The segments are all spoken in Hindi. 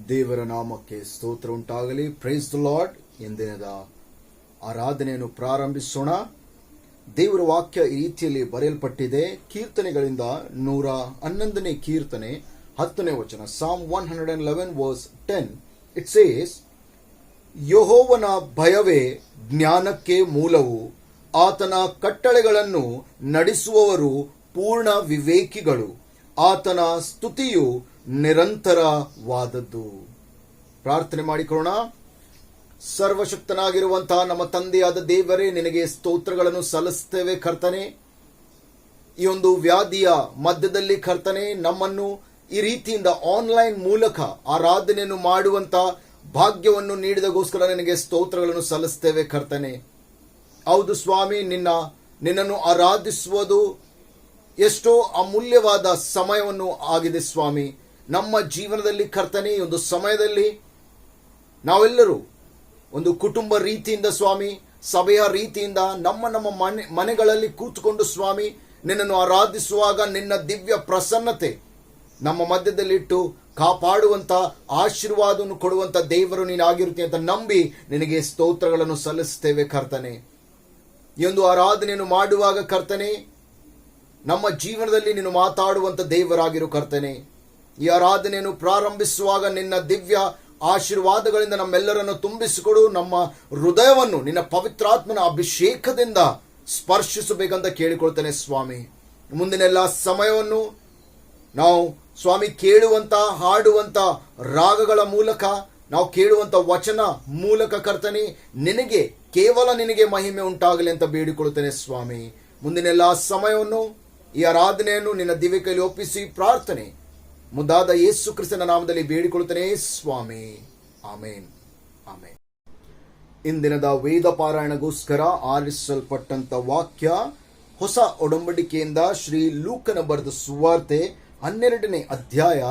ದೇವರ ನಾಮಕ್ಕೆ ಸ್ತೋತ್ರ ಉಂಟಾಗಲಿ. Praise the Lord. ಎಂದಿನದ ಆರಾಧನೆಯನ್ನು ಪ್ರಾರಂಭಿಸೋಣ. ದೇವರ ವಾಕ್ಯ ಈ ರೀತಿಯಲ್ಲಿ ಬರೆಯಲ್ಪಟ್ಟಿದೆ. ಕೀರ್ತನೆಗಳಿಂದ 111ನೇ ಕೀರ್ತನೆ 10ನೇ ವಚನ. Psalm 111 verse 10. It says, ಯೆಹೋವನ ಭಯವೇ ಜ್ಞಾನಕ್ಕೆ ಮೂಲವು, ಆತನ ಕಟ್ಟಳೆಗಳನ್ನು ನಡೆಸುವವರು ಪೂರ್ಣ ವಿವೇಕಿಗಳು, ಆತನ ಸ್ತುತಿಯು ನಿರಂತರವಾದದ್ದು. ಪ್ರಾರ್ಥನೆ ಮಾಡಿಕೊಳ್ಳೋಣ. ಸರ್ವಶಕ್ತನಾಗಿರುವಂತಹ ನಮ್ಮ ತಂದೆಯಾದ ದೇವರೇ, ನಿನಗೆ ಸ್ತೋತ್ರಗಳನ್ನು ಸಲ್ಲಿಸುತ್ತೇವೆ ಕರ್ತನೆ. ಈ ಒಂದು ವ್ಯಾಧಿಯ ಮಧ್ಯದಲ್ಲಿ ಕರ್ತನೆ, ನಮ್ಮನ್ನು ಈ ರೀತಿಯಿಂದ ಆನ್ಲೈನ್ ಮೂಲಕ ಆರಾಧನೆಯನ್ನು ಮಾಡುವಂತ ಭಾಗ್ಯವನ್ನು ನೀಡಿದಗೋಸ್ಕರ ನಿನಗೆ ಸ್ತೋತ್ರಗಳನ್ನು ಸಲ್ಲಿಸುತ್ತೇವೆ ಕರ್ತನೆ. ಹೌದು ಸ್ವಾಮಿ, ನಿನ್ನನ್ನು ಆರಾಧಿಸುವುದು ಎಷ್ಟೋ ಅಮೂಲ್ಯವಾದ ಸಮಯವನ್ನು ಆಗಿದೆ ಸ್ವಾಮಿ. ನಮ್ಮ ಜೀವನದಲ್ಲಿ ಕರ್ತನೆ, ಈ ಒಂದು ಸಮಯದಲ್ಲಿ ನಾವೆಲ್ಲರೂ ಒಂದು ಕುಟುಂಬ ರೀತಿಯಿಂದ ಸ್ವಾಮಿ, ಸಭೆಯ ರೀತಿಯಿಂದ ನಮ್ಮ ಮನೆಗಳಲ್ಲಿ ಕೂತುಕೊಂಡು ಸ್ವಾಮಿ ನಿನ್ನನ್ನು ಆರಾಧಿಸುವಾಗ ನಿನ್ನ ದಿವ್ಯ ಪ್ರಸನ್ನತೆ ನಮ್ಮ ಮಧ್ಯದಲ್ಲಿಟ್ಟು ಕಾಪಾಡುವಂತ ಆಶೀರ್ವಾದವನ್ನು ಕೊಡುವಂತ ದೇವರು ನೀನಾಗಿರುತ್ತೀಯ ಅಂತ ನಂಬಿ ನಿನಗೆ ಸ್ತೋತ್ರಗಳನ್ನು ಸಲ್ಲಿಸುತ್ತೇವೆ ಕರ್ತನೆ. ಈ ಒಂದು ಆರಾಧನೆಯನ್ನು ಮಾಡುವಾಗ ಕರ್ತನೆ, ನಮ್ಮ ಜೀವನದಲ್ಲಿ ನೀನು ಮಾತಾಡುವಂತ ದೇವರಾಗಿರು ಕರ್ತನೆ. ಈ ಆರಾಧನೆಯನ್ನು ಪ್ರಾರಂಭಿಸುವಾಗ ನಿನ್ನ ದಿವ್ಯ ಆಶೀರ್ವಾದಗಳಿಂದ ನಮ್ಮೆಲ್ಲರನ್ನು ತುಂಬಿಸಿಕೊಡು. ನಮ್ಮ ಹೃದಯವನ್ನು ನಿನ್ನ ಪವಿತ್ರಾತ್ಮನ ಅಭಿಷೇಕದಿಂದ ಸ್ಪರ್ಶಿಸಬೇಕಂತ ಕೇಳಿಕೊಳ್ತೇನೆ ಸ್ವಾಮಿ. ಮುಂದಿನ ಎಲ್ಲ ಸಮಯವನ್ನು ನಾವು ಸ್ವಾಮಿ ಕೇಳುವಂತ, ಹಾಡುವಂತ ರಾಗಗಳ ಮೂಲಕ, ನಾವು ಕೇಳುವಂತ ವಚನ ಮೂಲಕ ಕರ್ತನೆ, ಕೇವಲ ನಿನಗೆ ಮಹಿಮೆ ಉಂಟಾಗಲಿ ಅಂತ ಬೇಡಿಕೊಳ್ಳುತ್ತೇನೆ ಸ್ವಾಮಿ. ಮುಂದಿನ ಎಲ್ಲ ಸಮಯವನ್ನು ಈ ಆರಾಧನೆಯನ್ನು ನಿನ್ನ ದಿವ್ಯ ಕೈಲಿ ಒಪ್ಪಿಸಿ ಪ್ರಾರ್ಥನೆ ಮುದ್ದಾದ ಯೇಸು ಕ್ರಿಸ್ತನ ನಾಮದಲ್ಲಿ ಬೇಡಿಕೊಳ್ಳುತ್ತೇನೆ ಸ್ವಾಮಿ. ಆಮೇನ್, ಆಮೇನ್. ಇಂದಿನದ ವೇದ ಪಾರಾಯಣಗೋಸ್ಕರ ಆರಿಸಲ್ಪಟ್ಟಂತ ವಾಕ್ಯ ಹೊಸ ಒಡಂಬಡಿಕೆಯಿಂದ ಶ್ರೀ ಲೂಕನ ಬರೆದ ಸುವಾರ್ತೆ 12ನೇ ಅಧ್ಯಾಯ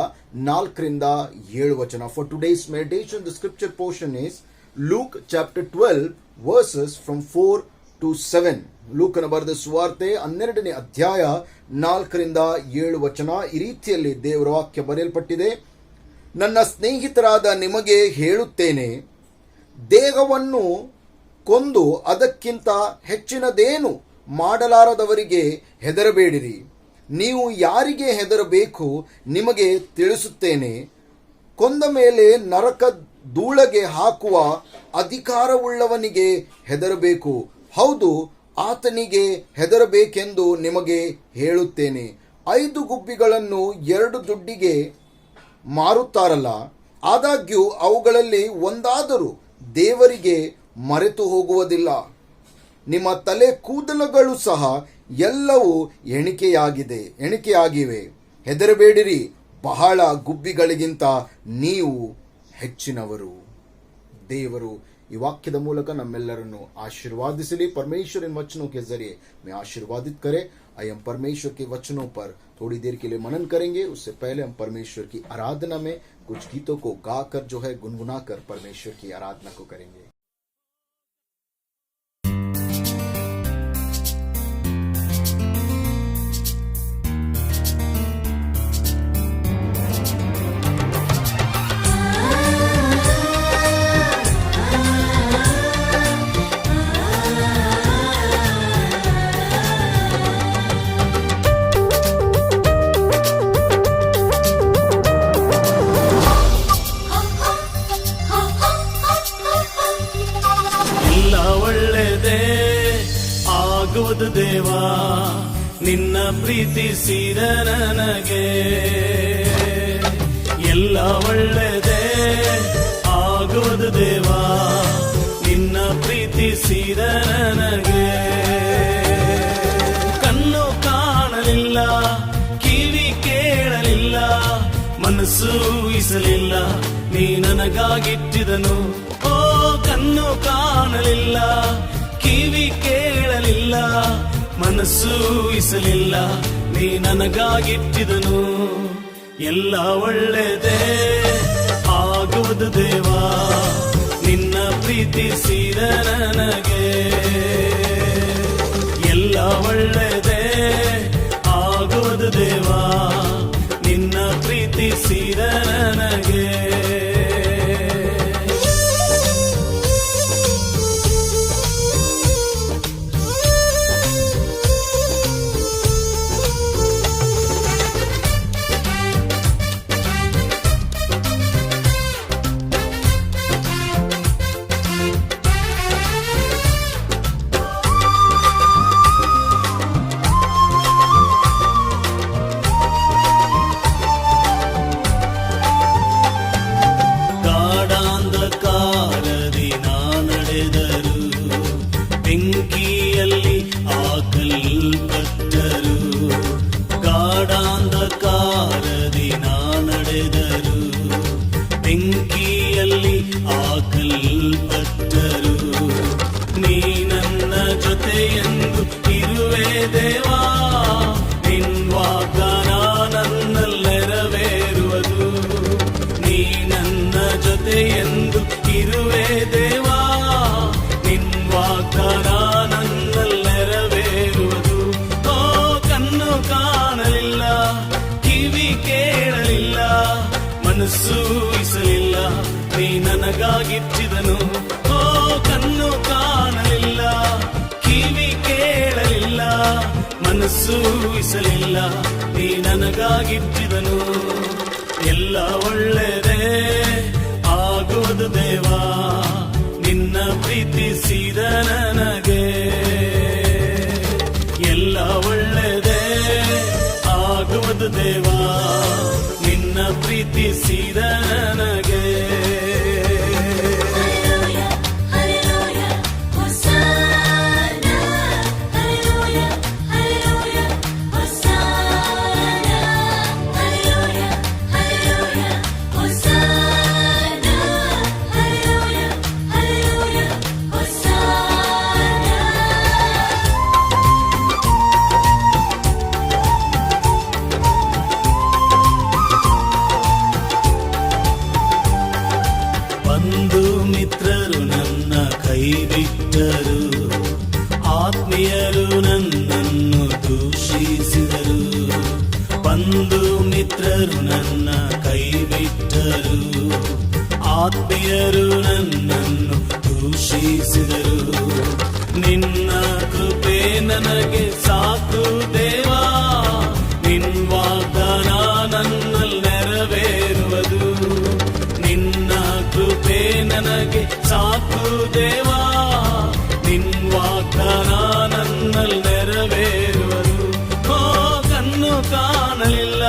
4ರಿಂದ 7 ವಚನ. For today's meditation, the scripture portion is Luke chapter 12 verses from 4 to 7. ಲೂಕನ ಬರೆದ ಸುವಾರ್ತೆ 12ನೇ ಅಧ್ಯಾಯ 4ರಿಂದ 7 ವಚನ. ಈ ರೀತಿಯಲ್ಲಿ ದೇವರ ವಾಕ್ಯ ಬರೆಯಲ್ಪಟ್ಟಿದೆ. ನನ್ನ ಸ್ನೇಹಿತರಾದ ನಿಮಗೆ ಹೇಳುತ್ತೇನೆ, ದೇಹವನ್ನು ಕೊಂದು ಅದಕ್ಕಿಂತ ಹೆಚ್ಚಿನದೇನು ಮಾಡಲಾರದವರಿಗೆ ಹೆದರಬೇಡಿರಿ. ನೀವು ಯಾರಿಗೆ ಹೆದರಬೇಕು ನಿಮಗೆ ತಿಳಿಸುತ್ತೇನೆ. ಕೊಂದ ಮೇಲೆ ನರಕ ಧೂಳಗೆ ಹಾಕುವ ಅಧಿಕಾರವುಳ್ಳವನಿಗೆ ಹೆದರಬೇಕು. ಹೌದು, ಆತನಿಗೆ ಹೆದರಬೇಕೆಂದು ನಿಮಗೆ ಹೇಳುತ್ತೇನೆ. 5 ಗುಬ್ಬಿಗಳನ್ನು 2 ದುಡ್ಡಿಗೆ ಮಾರುತ್ತಾರಲ್ಲ, ಆದಾಗ್ಯೂ ಅವುಗಳಲ್ಲಿ ಒಂದಾದರೂ ದೇವರಿಗೆ ಮರೆತು ಹೋಗುವುದಿಲ್ಲ. ನಿಮ್ಮ ತಲೆ ಕೂದಲುಗಳು ಸಹ ಎಲ್ಲವೂ ಎಣಿಕೆಯಾಗಿವೆ. ಹೆದರಬೇಡಿರಿ, ಬಹಳ ಗುಬ್ಬಿಗಳಿಗಿಂತ ನೀವು ಹೆಚ್ಚಿನವರು. ದೇವರು ಈ ವಾಕ್ಯದ ಮೂಲಕ नम्मेल्लरನ್ನು आशीर्वादिसली. परमेश्वर इन वचनों के जरिए मैं आशीर्वादित करे. आइए हम परमेश्वर के वचनों पर थोड़ी देर के लिए मनन करेंगे. उससे पहले हम परमेश्वर की आराधना में कुछ गीतों को गाकर जो है गुनगुना कर परमेश्वर की आराधना को करेंगे. ದೇವಾ ನಿನ್ನ ಪ್ರೀತಿಸಿದ ನನಗೆ ಎಲ್ಲ ಒಳ್ಳೆದೇ ಆಗೋದು ದೇವಾ ನಿನ್ನ ಪ್ರೀತಿಸಿದ ನನಗೆ. ಕಣ್ಣು ಕಾಣಲಿಲ್ಲ, ಕಿವಿ ಕೇಳಲಿಲ್ಲ, ಮನಸ್ಸು ಊಹಿಸಲಿಲ್ಲ, ನೀ ನನಗಾಗಿಟ್ಟಿದನು. ಓ ಕಣ್ಣು ಕಾಣಲಿಲ್ಲ, ಕಿವಿ ಕೇಳಲಿಲ್ಲ, ಮನಸ್ಸು ಊಹಿಸಲಿಲ್ಲ, ನೀ ನನಗಾಗಿಟ್ಟಿದನು. ಎಲ್ಲ ಒಳ್ಳೆದೇ ಆಗುವುದು ದೇವಾ ನಿನ್ನ ಪ್ರೀತಿಸಿದ ನನಗೆ. ಎಲ್ಲ ಒಳ್ಳೆದೇ ಆಗುವುದು ದೇವಾ ನಿನ್ನ ಪ್ರೀತಿಸಿದ ನನಗೆ. ಹೊಡೆದರು, ಬೆಂಕಿಯಲ್ಲಿ ಹಾಕಲ್ಪಟ್ಟರು. ನೀ ನನ್ನ ಜೊತೆಯೆಂದು ಇರುವೆ ದೇವಾ, ನಿನ್ ವಾಗ್ದಾನ ನನ್ನಲ್ಲಿ ನೆರವೇರುವುದು. ನೀ ನನ್ನ ಜೊತೆಯೆಂದು ಇರುವೆ ದೇವಾ, ನಿನ್ ವಾಗ್ದಾನ ನನ್ನಲ್ಲಿ ನೆರವೇರುವುದು. ಓ ಕಣ್ಣು ಕಾಣಲಿಲ್ಲ, ಕಿವಿ ಕೇಳಲಿಲ್ಲ, ಮನಸ್ಸು ಊಹಿಸಲಿಲ್ಲ, ನೀ ನನಗಾಗಿಟ್ಟಿದನು. ಓ ಕಣ್ಣು ಕಾಣಲಿಲ್ಲ, ಕಿವಿ ಕೇಳಲಿಲ್ಲ, ಮನಸ್ಸು ಊಹಿಸಲಿಲ್ಲ, ನೀ ನನಗಾಗಿಟ್ಟಿದನು. ಎಲ್ಲ ಒಳ್ಳೆಯದೇ ಆಗುವುದು ದೇವಾ, ನಿನ್ನ ಪ್ರೀತಿಸಿದ ನನಗೆ. ಎಲ್ಲ ಒಳ್ಳೆಯದೇ ಆಗುವುದು ದೇವಾ, ನಿನ್ನ ಪ್ರೀತಿಸಿದ ನನಗೆ. Hallelujah, Hosanna. Hallelujah, Hallelujah, Hosanna. Hallelujah, Hallelujah, Hosanna. Hallelujah, Hallelujah, Hosanna. ಬಂಧು ಮಿತ್ರರು ನನ್ನ ಕೈ ಬಿಟ್ಟರು, ಆತ್ಮೀಯರು ನನ್ನನ್ನು ದೂಷಿಸಿದರು. ಬಂಧು ಮಿತ್ರರು ನನ್ನ ಕೈ ಬಿಟ್ಟರು, ಆತ್ಮೀಯರು ನನ್ನನ್ನು ದೂಷಿಸಿದರು. ನಿನ್ನ ಕೃಪೆ ನನಗೆ ಸಾಕು ದೇವಾ, ನಿನ್ ವಾಗ್ದಾನ ನನ್ನಲ್ಲಿ ನೆರವೇರುವುದು. ನಿನ್ನ ಕೃಪೆ ನನಗೆ ಸಾಕು ದೇವಾ, ನಿನ್ ವಾಗ್ದಾನ ನನ್ನಲ್ಲಿ ನೆರವೇರುವುದು. ಓ ಕಣ್ಣು ಕಾಣಲಿಲ್ಲ,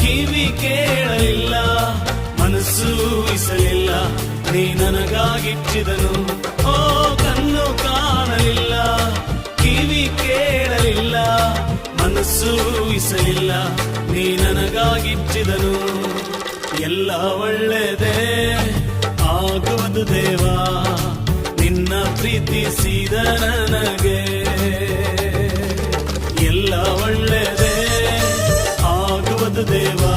ಕಿವಿ ಕೇಳಲಿಲ್ಲ, ಮನಸ್ಸು ಊಹಿಸಲಿಲ್ಲ, ನೀ ನನಗಾಗಿಟ್ಟಿದನು. ಓ ಕಣ್ಣು ಕಾಣಲಿಲ್ಲ, ಕಿವಿ ಕೇಳಲಿಲ್ಲ, ಮನಸ್ಸು ಊಹಿಸಲಿಲ್ಲ, ನೀ ನನಗಾಗಿಟ್ಟಿದನು. ಎಲ್ಲ ಒಳ್ಳೆಯದೇ ಆಗುವುದು ದೇವಾ, ನಿನ್ನ ಪ್ರೀತಿಸಿದ ನನಗೆ. ಎಲ್ಲ ಒಳ್ಳೆಯದೇ ಆಗುವುದು ದೇವಾ,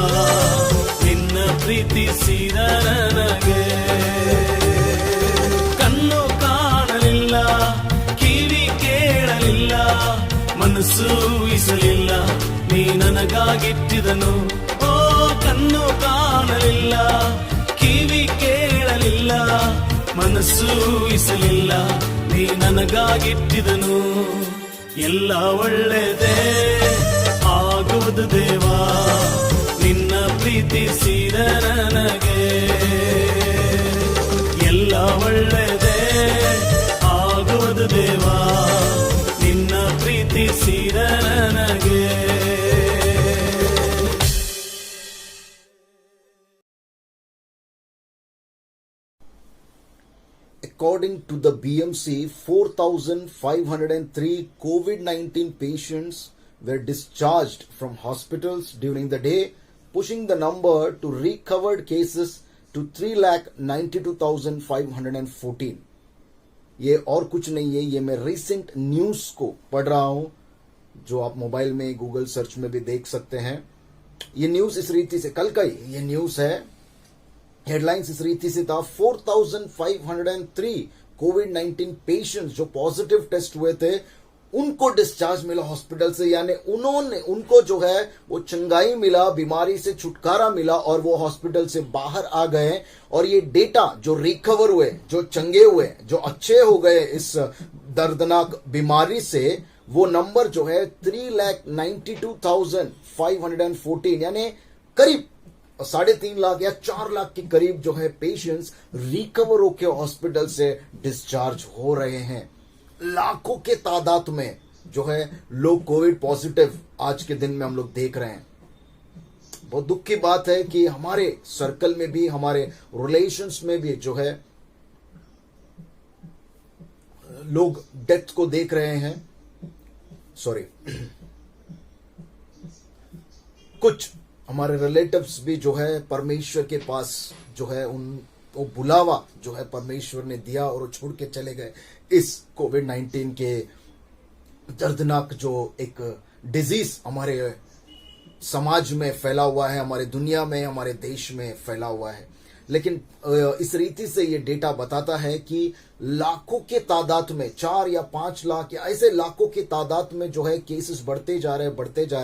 ನಿನ್ನ ಪ್ರೀತಿಸಿದ ನನಗೆ. ಕಣ್ಣು ಕಾಣಲಿಲ್ಲ, ಕಿವಿ ಕೇಳಲಿಲ್ಲ, ಮನಸ್ಸು ಊಹಿಸಲಿಲ್ಲ, ನೀ ನನಗಾಗಿಟ್ಟಿದನು. ಓ ಕಣ್ಣು ಕಾಣಲಿಲ್ಲ, ಕಿವಿ ಕೇಳಲಿಲ್ಲ, ಮನಸ್ಸು ಊಹಿಸಲಿಲ್ಲ, ನೀ ನನಗಾಗಿಟ್ಟಿದನು. ಎಲ್ಲ ಒಳ್ಳೆಯದೇ ಆಗುವುದು ದೇವಾ, ನಿನ್ನ ಪ್ರೀತಿಸಿದ ನನಗೆ. ಎಲ್ಲ ಒಳ್ಳೆಯದೇ ಆಗುವುದು ದೇವಾ, ನಿನ್ನ ಪ್ರೀತಿಸಿದ ನನಗೆ. According to the BMC, 4,503 COVID-19 patients were discharged from hospitals during the day, pushing the number to recovered cases to 3,92,514. ये और कुछ नहीं है, ये मैं रिसेंट न्यूज को पढ़ रहा हूं, जो आप मोबाइल में गूगल सर्च में भी देख सकते हैं. ये न्यूज इस रीति से, कल का ही ये न्यूज है, हेडलाइंस इस रीति से था. 4,503 कोविड-19 पेशेंट्स जो पॉजिटिव टेस्ट हुए थे, उनको डिस्चार्ज मिला हॉस्पिटल से, यानी उनको जो है वो चंगाई मिला, बीमारी से छुटकारा मिला और वो हॉस्पिटल से बाहर आ गए. और ये डेटा जो रिकवर हुए, जो चंगे हुए, जो अच्छे हो गए इस दर्दनाक बीमारी से, वो नंबर जो है 3,92,514, यानी करीब 3.5 लाख या 4 लाख के करीब जो है पेशेंट्स रिकवर होकर हॉस्पिटल से डिस्चार्ज हो रहे हैं. लाखों के तादाद में जो है लोग कोविड पॉजिटिव आज के दिन में हम लोग देख रहे हैं. बहुत दुख की बात है कि हमारे सर्कल में भी, हमारे रिलेशंस में भी जो है लोग डेथ को देख रहे हैं. सॉरी, कुछ हमारे रिलेटिव्स भी जो है परमेश्वर के पास जो है वो बुलावा जो है परमेश्वर ने दिया और वो छोड़ के चले गए इस कोविड-19 के दर्दनाक जो एक डिजीज हमारे समाज में फैला हुआ है, हमारे दुनिया में, हमारे देश में फैला हुआ है। लेकिन इस रीति से ये डेटा बताता है कि लाखों के तादाद में 4 या 5 लाख या ऐसे लाखों के तादाद में जो है केसेस बढ़ते जा रहे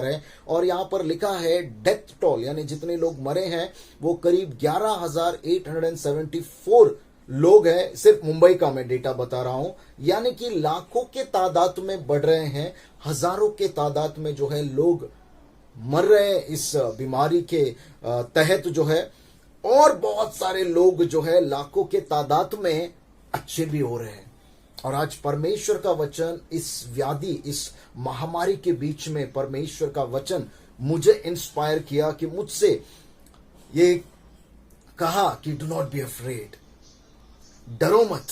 हैं। और यहाँ पर लिखा है डेथ टोल यानी जितने लोग मरे हैं वो करीब 11,874 लोग हैं। सिर्फ मुंबई का मैं डेटा बता रहा हूं, यानी कि लाखों के तादाद में बढ़ रहे हैं, हजारों के तादाद में जो है लोग मर रहे हैं इस बीमारी के तहत जो है। और बहुत सारे लोग जो है लाखों के तादाद में अच्छे भी हो रहे हैं। और आज परमेश्वर का वचन इस व्याधि, इस महामारी के बीच में परमेश्वर का वचन मुझे इंस्पायर किया कि मुझसे ये कहा कि डू नॉट बी अफ्रेड, डरो मत।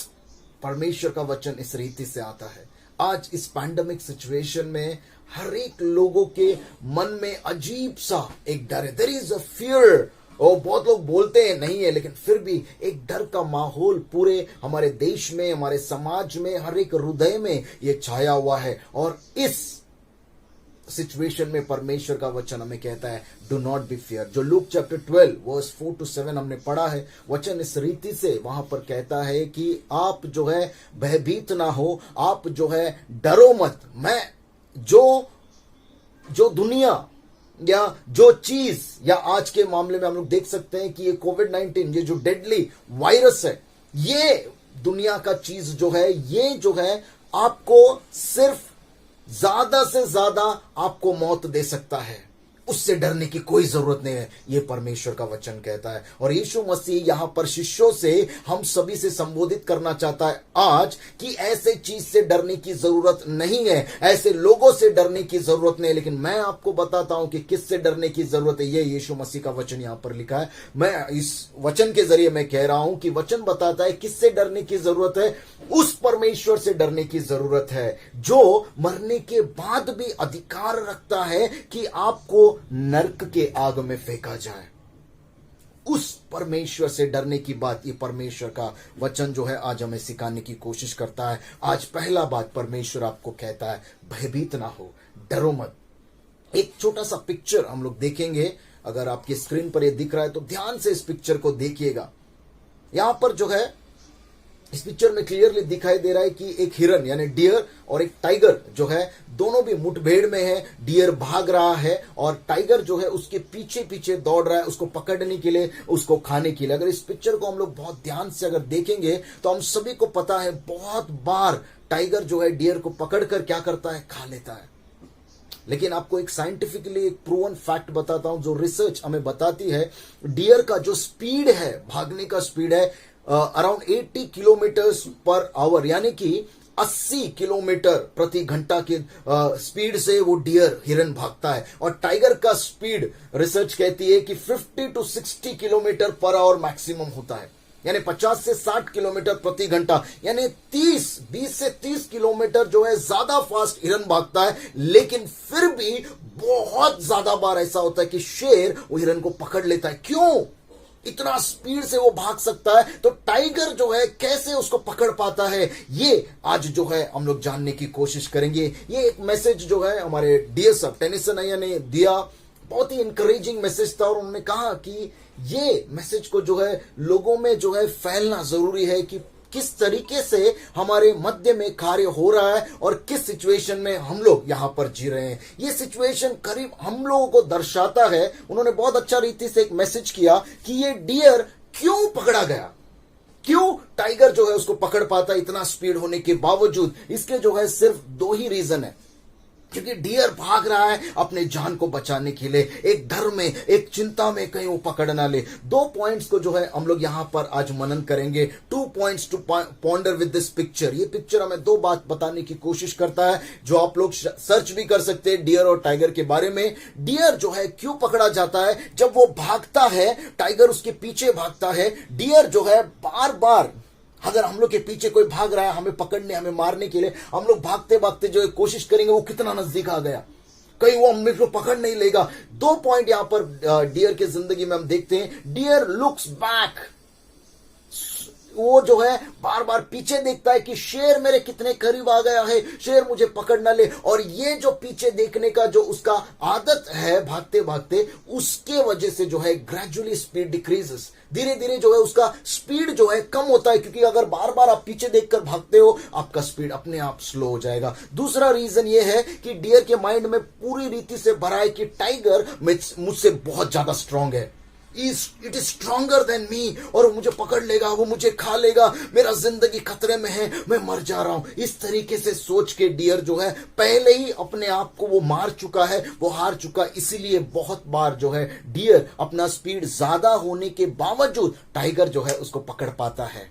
परमेश्वर का वचन इस रीति से आता है। आज इस पैंडेमिक सिचुएशन में हर एक लोगों के मन में अजीब सा एक डर है। There is a fear. और बहुत लोग बोलते हैं नहीं है, लेकिन फिर भी एक डर का माहौल पूरे हमारे देश में, हमारे समाज में, हर एक हृदय में ये छाया हुआ है। और इस सिचुएशन में परमेश्वर का वचन हमें कहता है डू नॉट बी फियर। जो लूक चैप्टर 12 वर्स 4 to 7 हमने पढ़ा है, वचन इस रीति से वहां पर कहता है कि आप जो है भयभीत ना हो, आप जो है डरो मत। मैं जो दुनिया या जो चीज, या आज के मामले में हम लोग देख सकते हैं कि ये कोविड-19 ये जो डेडली वायरस है, ये दुनिया का चीज जो है, ये जो है आपको सिर्फ ज्यादा से ज्यादा आपको मौत दे सकता है। उससे डरने की कोई जरूरत नहीं है, ये परमेश्वर का वचन कहता है। और यीशु मसीह यहां पर शिष्यों से, हम सभी से संबोधित करना चाहता है आज कि ऐसे चीज से डरने की जरूरत नहीं है, ऐसे लोगों से डरने की जरूरत नहीं है। लेकिन मैं आपको बताता हूं कि किससे डरने की जरूरत है। ये यीशु मसीह का वचन यहां पर लिखा है। मैं इस वचन के जरिए मैं कह रहा हूं कि वचन बताता है किससे डरने की जरूरत है। उस परमेश्वर से डरने की जरूरत है जो मरने के बाद भी अधिकार रखता है कि आपको नरक के आग में फेंका जाए। उस परमेश्वर से डरने की बात ये परमेश्वर का वचन जो है आज हमें सिखाने की कोशिश करता है। आज पहला बात परमेश्वर आपको कहता है भयभीत ना हो, डरो मत। एक छोटा सा पिक्चर हम लोग देखेंगे, अगर आपकी स्क्रीन पर ये दिख रहा है तो ध्यान से इस पिक्चर को देखिएगा। यहां पर जो है इस पिक्चर में क्लियरली दिखाई दे रहा है कि एक हिरन यानी डियर और एक टाइगर जो है दोनों भी मुठभेड़ में है। डियर भाग रहा है और टाइगर जो है उसके पीछे पीछे दौड़ रहा है उसको पकड़ने के लिए, उसको खाने के लिए। अगर इस पिक्चर को हम लोग बहुत ध्यान से अगर देखेंगे तो हम सभी को पता है बहुत बार टाइगर जो है डियर को पकड़कर क्या करता है, खा लेता है। लेकिन आपको एक साइंटिफिकली एक प्रूवन फैक्ट बताता हूं जो रिसर्च हमें बताती है। डियर का जो स्पीड है, भागने का स्पीड है अराउंड 80 किलोमीटर्स पर आवर, यानी कि 80 किलोमीटर प्रति घंटा के स्पीड से वो डियर हिरन भागता है। और टाइगर का स्पीड रिसर्च कहती है कि 50 to 60 kilometre per hour maximum होता है, यानी 50 से 60 किलोमीटर प्रति घंटा, यानी 20 से 30 किलोमीटर जो है ज्यादा फास्ट हिरन भागता है। लेकिन फिर भी बहुत ज्यादा बार ऐसा होता है कि शेर वो हिरन को पकड़ लेता है। क्यों इतना स्पीड से वो भाग सकता है, तो टाइगर जो है कैसे उसको पकड़ पाता है, ये आज जो है हम लोग जानने की कोशिश करेंगे। ये एक मैसेज जो है हमारे डीएस साहब टेनिसन अय्यर ने दिया, बहुत ही इंकरेजिंग मैसेज था। और उन्होंने कहा कि ये मैसेज को जो है लोगों में जो है फैलना जरूरी है कि किस तरीके से हमारे मध्य में कार्य हो रहा है और किस सिचुएशन में हम लोग यहां पर जी रहे हैं। ये सिचुएशन करीब हम लोगों को दर्शाता है। उन्होंने बहुत अच्छा रीति से एक मैसेज किया कि ये डियर क्यों पकड़ा गया, क्यों टाइगर जो है उसको पकड़ पाता इतना स्पीड होने के बावजूद। इसके जो है सिर्फ 2 ही रीजन है। क्योंकि डियर भाग रहा है अपने जान को बचाने के लिए, एक डर में, एक चिंता में कहीं वो पकड़ ना ले। 2 पॉइंट्स को जो है हम लोग यहां पर आज मनन करेंगे। 2 points to ponder with this picture. ये पिक्चर हमें 2 बात बताने की कोशिश करता है जो आप लोग सर्च भी कर सकते हैं डियर और टाइगर के बारे में। डियर जो है क्यों पकड़ा जाता है, जब वो भागता है टाइगर उसके पीछे भागता है। डियर जो है बार बार, अगर हम लोग के पीछे कोई भाग रहा है हमें पकड़ने, हमें मारने के लिए, हम लोग भागते भागते जो कोशिश करेंगे वो कितना नजदीक आ गया। कहीं वो मेरे को पकड़ नहीं लेगा। 2 पॉइंट यहां पर डियर के जिंदगी में हम देखते हैं। डियर लुक्स बैक, वो जो है बार बार पीछे देखता है कि शेर मेरे कितने करीब आ गया है, शेर मुझे पकड़ ना ले। और ये जो पीछे देखने का जो उसका आदत है भागते भागते, उसके वजह से जो है ग्रेजुअली स्पीड डिक्रीजेस, धीरे धीरे जो है उसका स्पीड जो है कम होता है, क्योंकि अगर बार बार आप पीछे देखकर भागते हो आपका स्पीड अपने आप स्लो हो जाएगा। दूसरा रीजन ये है कि डियर के माइंड में पूरी रीति से भरा है कि टाइगर मुझसे बहुत ज्यादा स्ट्रांग है, it is stronger than me, और वो मुझे पकड़ लेगा, वो मुझे खा लेगा, मेरा जिंदगी खतरे में है, मैं मर जा रहा हूं। इस तरीके से सोच के डियर जो है पहले ही अपने आप को वो मार चुका है, वो हार चुका। इसीलिए बहुत बार जो है डियर अपना स्पीड ज्यादा होने के बावजूद टाइगर जो है उसको पकड़ पाता है।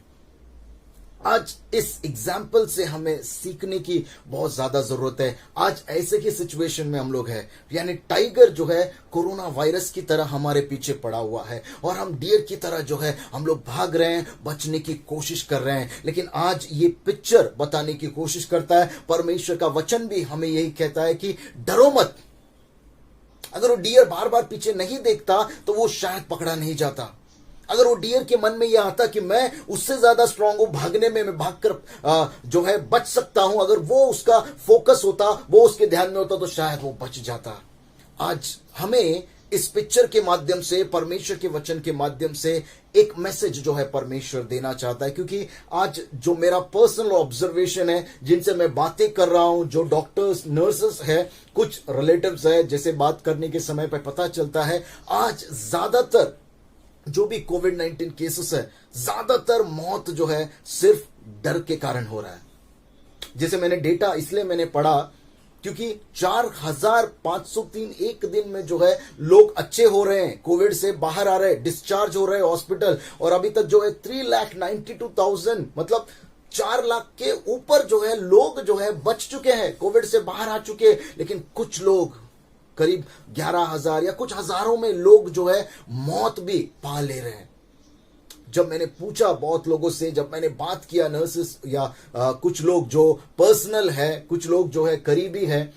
आज इस एग्जाम्पल से हमें सीखने की बहुत ज्यादा जरूरत है। आज ऐसे की सिचुएशन में हम लोग हैं, यानी टाइगर जो है कोरोना वायरस की तरह हमारे पीछे पड़ा हुआ है, और हम डियर की तरह जो है हम लोग भाग रहे हैं, बचने की कोशिश कर रहे हैं। लेकिन आज ये पिक्चर बताने की कोशिश करता है, परमेश्वर का वचन भी हमें यही कहता है कि डरो मत। अगर वो डियर बार बार पीछे नहीं देखता तो वो शायद पकड़ा नहीं जाता। अगर वो डियर के मन में यह आता कि मैं उससे ज्यादा स्ट्रांग हूं, भागने में मैं भागकर जो है बच सकता हूं, अगर वो उसका फोकस होता, वो उसके ध्यान में होता, तो शायद वो बच जाता। आज हमें इस पिक्चर के माध्यम से, परमेश्वर के वचन के माध्यम से एक मैसेज जो है परमेश्वर देना चाहता है, क्योंकि आज जो मेरा पर्सनल ऑब्जर्वेशन है, जिनसे मैं बातें कर रहा हूं, जो डॉक्टर्स नर्सेस है, कुछ रिलेटिव्स है, जैसे बात करने के समय पर पता चलता है आज ज्यादातर जो भी कोविड-19 केसेस है, ज्यादातर मौत जो है सिर्फ डर के कारण हो रहा है। जैसे मैंने डेटा इसलिए मैंने पढ़ा क्योंकि 4,503 एक दिन में जो है लोग अच्छे हो रहे हैं, कोविड से बाहर आ रहे हैं, डिस्चार्ज हो रहे हैं हॉस्पिटल, और अभी तक जो है 3,92,000 मतलब 4 लाख के ऊपर जो है लोग जो है बच चुके हैं, कोविड से बाहर आ चुके हैं। लेकिन कुछ लोग करीब 11,000 या कुछ हजारों में लोग जो है मौत भी पा ले रहे हैं। जब मैंने पूछा बहुत लोगों से, जब मैंने बात किया नर्सेस या कुछ लोग जो पर्सनल है, कुछ लोग जो है करीबी है,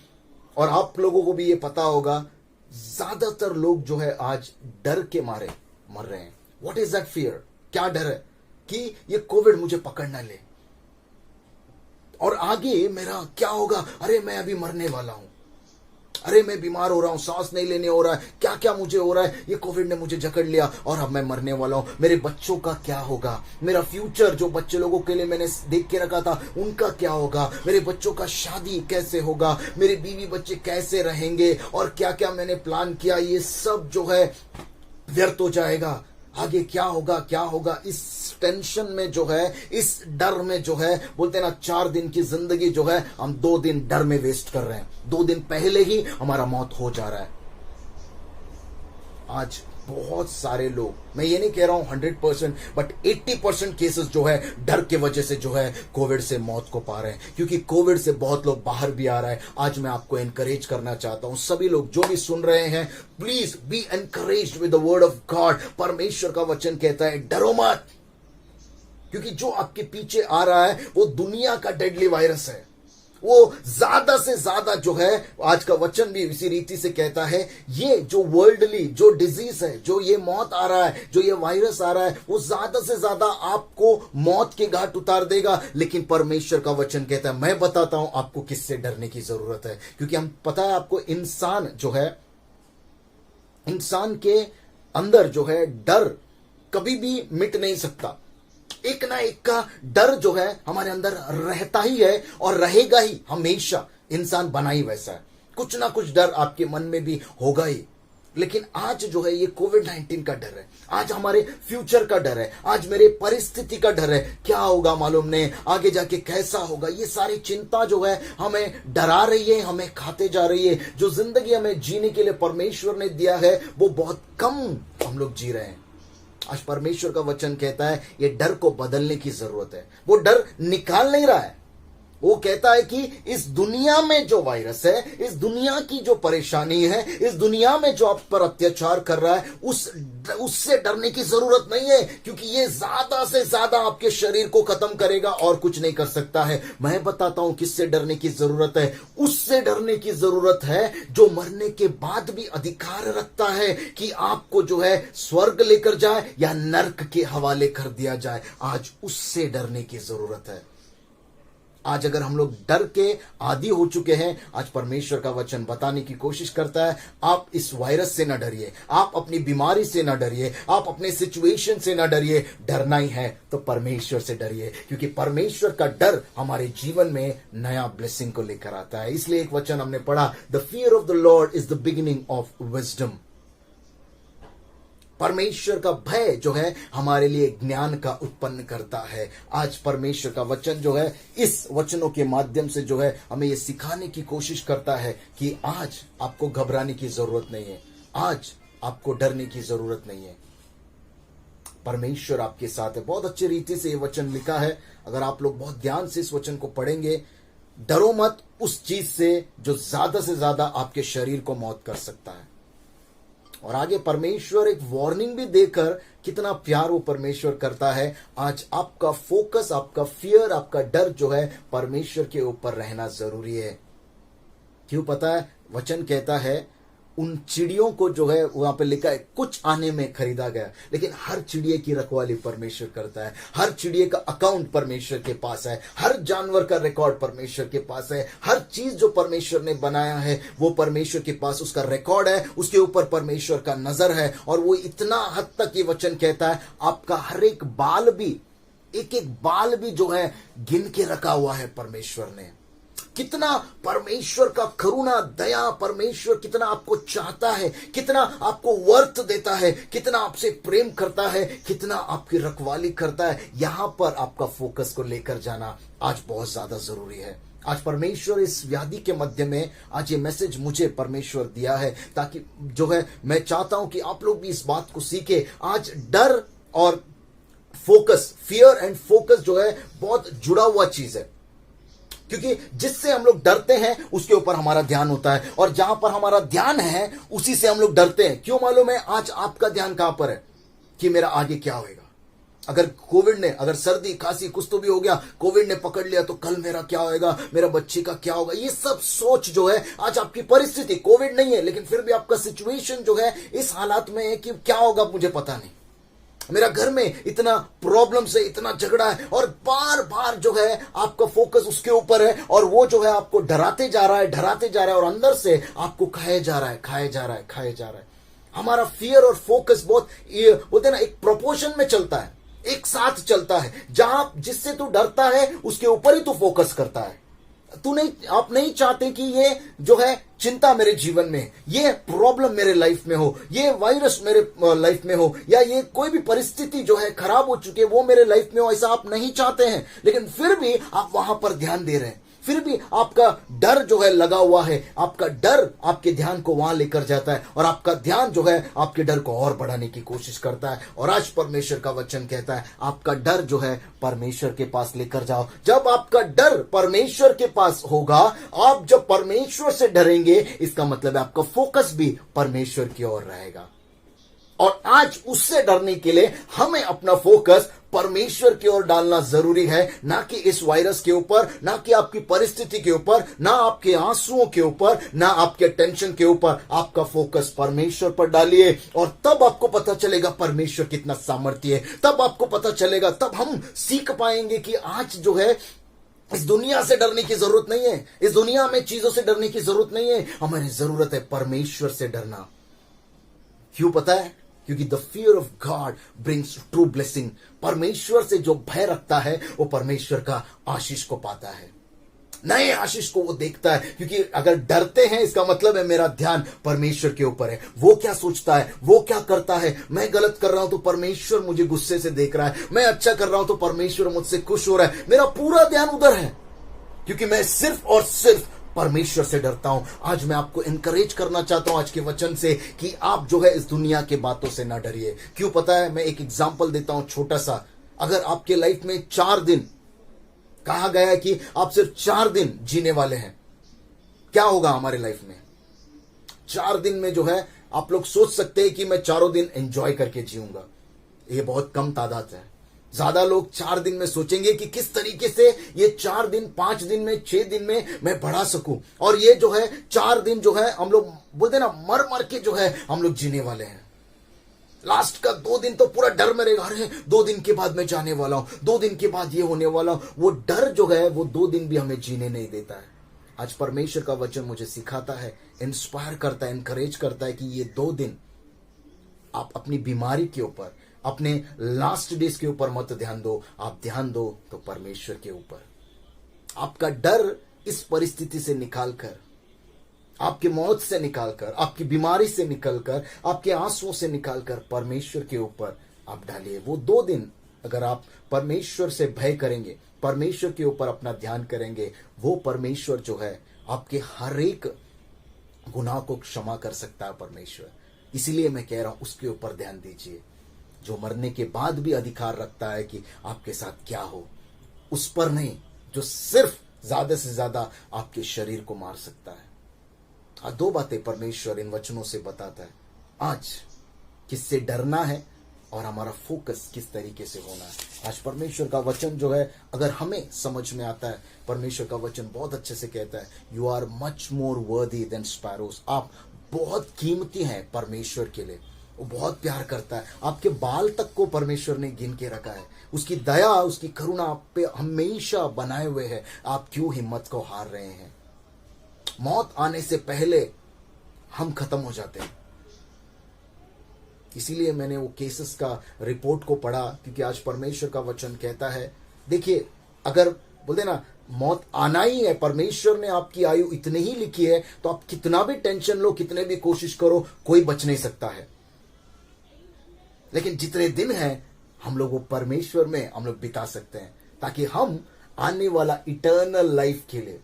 और आप लोगों को भी ये पता होगा, ज्यादातर लोग जो है आज डर के मारे मर रहे हैं। What is that fear? क्या डर है? कि ये कोविड मुझे पकड़ ना ले, और आगे मेरा क्या होगा, अरे मैं अभी मरने वाला हूं, अरे मैं बीमार हो रहा हूं, सांस नहीं लेने हो रहा है, क्या क्या मुझे हो रहा है, ये कोविड ने मुझे जकड़ लिया और अब मैं मरने वाला हूं। मेरे बच्चों का क्या होगा, मेरा फ्यूचर जो बच्चे लोगों के लिए मैंने देख के रखा था उनका क्या होगा, मेरे बच्चों का शादी कैसे होगा, मेरे बीवी बच्चे कैसे रहेंगे, और क्या क्या मैंने प्लान किया ये सब जो है व्यर्थ हो जाएगा। आगे क्या होगा क्या होगा, इस टेंशन में जो है, इस डर में जो है, बोलते हैं ना 4 दिन की जिंदगी जो है हम 2 दिन डर में वेस्ट कर रहे हैं, 2 दिन पहले ही हमारा मौत हो जा रहा है। आज बहुत सारे लोग, मैं ये नहीं कह रहा हूं 100%, बट 80% केसेस जो है डर के वजह से जो है कोविड से मौत को पा रहे हैं, क्योंकि कोविड से बहुत लोग बाहर भी आ रहा है। आज मैं आपको एनकरेज करना चाहता हूं, सभी लोग जो भी सुन रहे हैं, please be encouraged with the word of God. परमेश्वर का वचन कहता है डरो मत, क्योंकि जो आपके पीछे आ रहा है वो दुनिया का डेडली वायरस है। वो ज्यादा से ज्यादा जो है, आज का वचन भी इसी रीति से कहता है, ये जो वर्ल्डली जो डिजीज है, जो ये मौत आ रहा है, जो ये वायरस आ रहा है, वो ज्यादा से ज्यादा आपको मौत के घाट उतार देगा। लेकिन परमेश्वर का वचन कहता है, मैं बताता हूं आपको किससे डरने की जरूरत है, क्योंकि हम पता है आपको, इंसान जो है, इंसान के अंदर जो है डर कभी भी मिट नहीं सकता। एक ना एक का डर जो है हमारे अंदर रहता ही है और रहेगा ही, हमेशा। इंसान बना ही वैसा है, कुछ ना कुछ डर आपके मन में भी होगा ही। लेकिन आज जो है ये कोविड-19 का डर है, आज हमारे फ्यूचर का डर है, आज मेरे परिस्थिति का डर है, क्या होगा मालूम नहीं, आगे जाके कैसा होगा, ये सारी चिंता जो है हमें डरा रही है, हमें खाते जा रही है। जो जिंदगी हमें जीने के लिए परमेश्वर ने दिया है वो बहुत कम हम लोग जी रहे हैं। आज परमेश्वर का वचन कहता है ये डर को बदलने की जरूरत है। वो डर निकाल नहीं रहा है, वो कहता है कि इस दुनिया में जो वायरस है, इस दुनिया की जो परेशानी है, इस दुनिया में जो आप पर अत्याचार कर रहा है, उससे डरने की जरूरत नहीं है, क्योंकि ये ज्यादा से ज्यादा आपके शरीर को खत्म करेगा और कुछ नहीं कर सकता है। मैं बताता हूं किससे डरने की जरूरत है। उससे डरने की जरूरत है जो मरने के बाद भी अधिकार रखता है कि आपको जो है स्वर्ग लेकर जाए या नर्क के हवाले कर दिया जाए। आज उससे डरने की जरूरत है। आज अगर हम लोग डर के आदी हो चुके हैं, आज परमेश्वर का वचन बताने की कोशिश करता है, आप इस वायरस से ना डरिए, आप अपनी बीमारी से ना डरिए, आप अपने सिचुएशन से ना डरिए। डरना ही है तो परमेश्वर से डरिए, क्योंकि परमेश्वर का डर हमारे जीवन में नया ब्लेसिंग को लेकर आता है। इसलिए एक वचन हमने पढ़ा, the fear of the Lord is the beginning of wisdom. परमेश्वर का भय जो है हमारे लिए ज्ञान का उत्पन्न करता है। आज परमेश्वर का वचन जो है, इस वचनों के माध्यम से जो है हमें ये सिखाने की कोशिश करता है कि आज आपको घबराने की जरूरत नहीं है, आज आपको डरने की जरूरत नहीं है। परमेश्वर आपके साथ है। बहुत अच्छी रीति से ये वचन लिखा है। अगर आप लोग बहुत ध्यान से इस वचन को पढ़ेंगे, डरो मत उस चीज से जो ज्यादा से ज्यादा आपके शरीर को मौत कर सकता है। और आगे परमेश्वर एक वार्निंग भी देकर, कितना प्यार वो परमेश्वर करता है। आज आपका फोकस, आपका फियर, आपका डर जो है परमेश्वर के ऊपर रहना जरूरी है। क्यों पता है? वचन कहता है उन चिड़ियों को जो है वहां पे लिखा है कुछ आने में खरीदा गया, लेकिन हर चिड़िया की रखवाली परमेश्वर करता है। हर चिड़िया का अकाउंट परमेश्वर के पास है। हर जानवर का रिकॉर्ड परमेश्वर के पास है। हर चीज जो परमेश्वर ने बनाया है वो परमेश्वर के पास उसका रिकॉर्ड है, उसके ऊपर परमेश्वर का नजर है। और वो इतना हद तक ये वचन कहता है, आपका हर एक बाल भी, एक एक बाल भी जो है गिन के रखा हुआ है परमेश्वर ने। कितना परमेश्वर का करुणा, दया, परमेश्वर कितना आपको चाहता है, कितना आपको वर्थ देता है, कितना आपसे प्रेम करता है, कितना आपकी रखवाली करता है। यहां पर आपका फोकस को लेकर जाना आज बहुत ज्यादा जरूरी है। आज परमेश्वर इस व्याधि के मध्य में आज ये मैसेज मुझे परमेश्वर दिया है, ताकि जो है मैं चाहता हूं कि आप लोग भी इस बात को सीखे। आज डर और फोकस, फियर एंड फोकस जो है बहुत जुड़ा हुआ चीज है, क्योंकि जिससे हम लोग डरते हैं उसके ऊपर हमारा ध्यान होता है, और जहां पर हमारा ध्यान है उसी से हम लोग डरते हैं। क्यों मालूम है? आज आपका ध्यान कहां पर है कि मेरा आगे क्या होगा। अगर कोविड ने, अगर सर्दी खांसी कुछ तो भी हो गया, कोविड ने पकड़ लिया तो कल मेरा क्या होगा, मेरा बच्चे का क्या होगा, ये सब सोच जो है, आज आपकी परिस्थिति कोविड नहीं है लेकिन फिर भी आपका सिचुएशन जो है इस हालात में है कि क्या होगा मुझे पता नहीं, मेरा घर में इतना प्रॉब्लम से इतना झगड़ा है, और बार बार जो है आपका फोकस उसके ऊपर है, और वो जो है आपको डराते जा रहा है, डराते जा रहा है, और अंदर से आपको खाए जा रहा है, खाए जा रहा है, खाए जा रहा है। हमारा फियर और फोकस बहुत बोलते ना एक प्रोपोर्शन में चलता है, एक साथ चलता है। जहां जिससे तू डरता है उसके ऊपर ही तू फोकस करता है। तू नहीं, आप नहीं चाहते कि ये जो है चिंता मेरे जीवन में, ये प्रॉब्लम मेरे लाइफ में हो, ये वायरस मेरे लाइफ में हो, या ये कोई भी परिस्थिति जो है खराब हो चुकी है वो मेरे लाइफ में हो, ऐसा आप नहीं चाहते हैं। लेकिन फिर भी आप वहां पर ध्यान दे रहे हैं, फिर भी आपका डर जो है लगा हुआ है। आपका डर आपके ध्यान को वहां लेकर जाता है, और आपका ध्यान जो है आपके डर को और बढ़ाने की कोशिश करता है। और आज परमेश्वर का वचन कहता है आपका डर जो है परमेश्वर के पास लेकर जाओ। जब आपका डर परमेश्वर के पास होगा, आप जब परमेश्वर से डरेंगे, इसका मतलब है आपका फोकस भी परमेश्वर की ओर रहेगा। और आज उससे डरने के लिए हमें अपना फोकस परमेश्वर की ओर डालना जरूरी है, ना कि इस वायरस के ऊपर, ना कि आपकी परिस्थिति के ऊपर, ना आपके आंसुओं के ऊपर, ना आपके टेंशन के ऊपर। आपका फोकस परमेश्वर पर डालिए, और तब आपको पता चलेगा परमेश्वर कितना सामर्थ्य है। तब आपको पता चलेगा, तब हम सीख पाएंगे कि आज जो है इस दुनिया से डरने की जरूरत नहीं है, इस दुनिया में चीजों से डरने की जरूरत नहीं है। हमारी जरूरत है परमेश्वर से डरना। क्यों पता है? क्योंकि the fear of God brings true blessing. परमेश्वर से जो भय रखता है वो परमेश्वर का आशीष को पाता है, नए आशीष को वो देखता है। क्योंकि अगर डरते हैं इसका मतलब है मेरा ध्यान परमेश्वर के ऊपर है। वो क्या सोचता है, वो क्या करता है, मैं गलत कर रहा हूं तो परमेश्वर मुझे गुस्से से देख रहा है, मैं अच्छा कर रहा हूं तो परमेश्वर मुझसे खुश हो रहा है। मेरा पूरा ध्यान उधर है, क्योंकि मैं सिर्फ और सिर्फ परमेश्वर से डरता हूं। आज मैं आपको इंकरेज करना चाहता हूं आज के वचन से कि आप जो है इस दुनिया के बातों से ना डरिए। क्यों पता है? मैं एक एग्जांपल देता हूं छोटा सा। अगर आपके लाइफ में 4 दिन कहा गया है कि आप सिर्फ 4 दिन जीने वाले हैं। क्या होगा हमारे लाइफ में? 4 दिन में जो है आप लोग सोच सकते हैं कि मैं चारों दिन एंजॉय करके जीऊंगा। ये बहुत कम तादाद है। ज्यादा लोग 4 दिन में सोचेंगे कि किस तरीके से ये 4 दिन, 5 दिन में, 6 दिन में मैं बढ़ा सकूं। और ये जो है 4 दिन जो है हम लोग बोलते ना मर मर के जो है हम लोग जीने वाले हैं। लास्ट का 2 दिन तो पूरा डर में रहेगा, अरे 2 दिन के बाद मैं जाने वाला हूं, 2 दिन के बाद ये होने वाला हूं। वो डर जो है वो 2 दिन भी हमें जीने नहीं देता है। आज परमेश्वर का वचन मुझे सिखाता है, इंस्पायर करता है, इनकरेज करता है कि ये 2 दिन आप अपनी बीमारी के ऊपर, अपने लास्ट डेज के ऊपर मत ध्यान दो, आप ध्यान दो तो परमेश्वर के ऊपर। आपका डर इस परिस्थिति से निकालकर, आपके मौत से निकालकर, आपकी बीमारी से निकालकर, आपके आंसुओं से निकालकर परमेश्वर के ऊपर आप डालिए। वो 2 दिन अगर आप परमेश्वर से भय करेंगे, परमेश्वर के ऊपर अपना ध्यान करेंगे, वो परमेश्वर जो है आपके हर एक गुनाह को क्षमा कर सकता है परमेश्वर। इसीलिए मैं कह रहा हूं उसके ऊपर ध्यान दीजिए, जो मरने के बाद भी अधिकार रखता है कि आपके साथ क्या हो, उस पर नहीं, जो सिर्फ ज्यादा से ज्यादा आपके शरीर को मार सकता है। 2 बातें परमेश्वर इन वचनों से बताता है। आज किससे डरना है और हमारा फोकस किस तरीके से होना है। आज परमेश्वर का वचन जो है अगर हमें समझ में आता है, परमेश्वर का वचन बहुत अच्छे से कहता है, यू आर मच मोर वर्दी देन स्पैरोज। आप बहुत कीमती हैं परमेश्वर के लिए। वो बहुत प्यार करता है। आपके बाल तक को परमेश्वर ने गिन के रखा है। उसकी दया, उसकी करुणा आप पे हमेशा बनाए हुए है। आप क्यों हिम्मत को हार रहे हैं? मौत आने से पहले हम खत्म हो जाते हैं। इसीलिए मैंने वो केसेस का रिपोर्ट को पढ़ा, क्योंकि आज परमेश्वर का वचन कहता है, देखिए अगर बोलते ना मौत आना ही है, परमेश्वर ने आपकी आयु इतनी ही लिखी है, तो आप कितना भी टेंशन लो, कितने भी कोशिश करो, कोई बच नहीं सकता है। लेकिन जितने दिन हैं हम लोग वो परमेश्वर में हम लोग बिता सकते हैं, ताकि हम आने वाला इटर्नल लाइफ के लिए,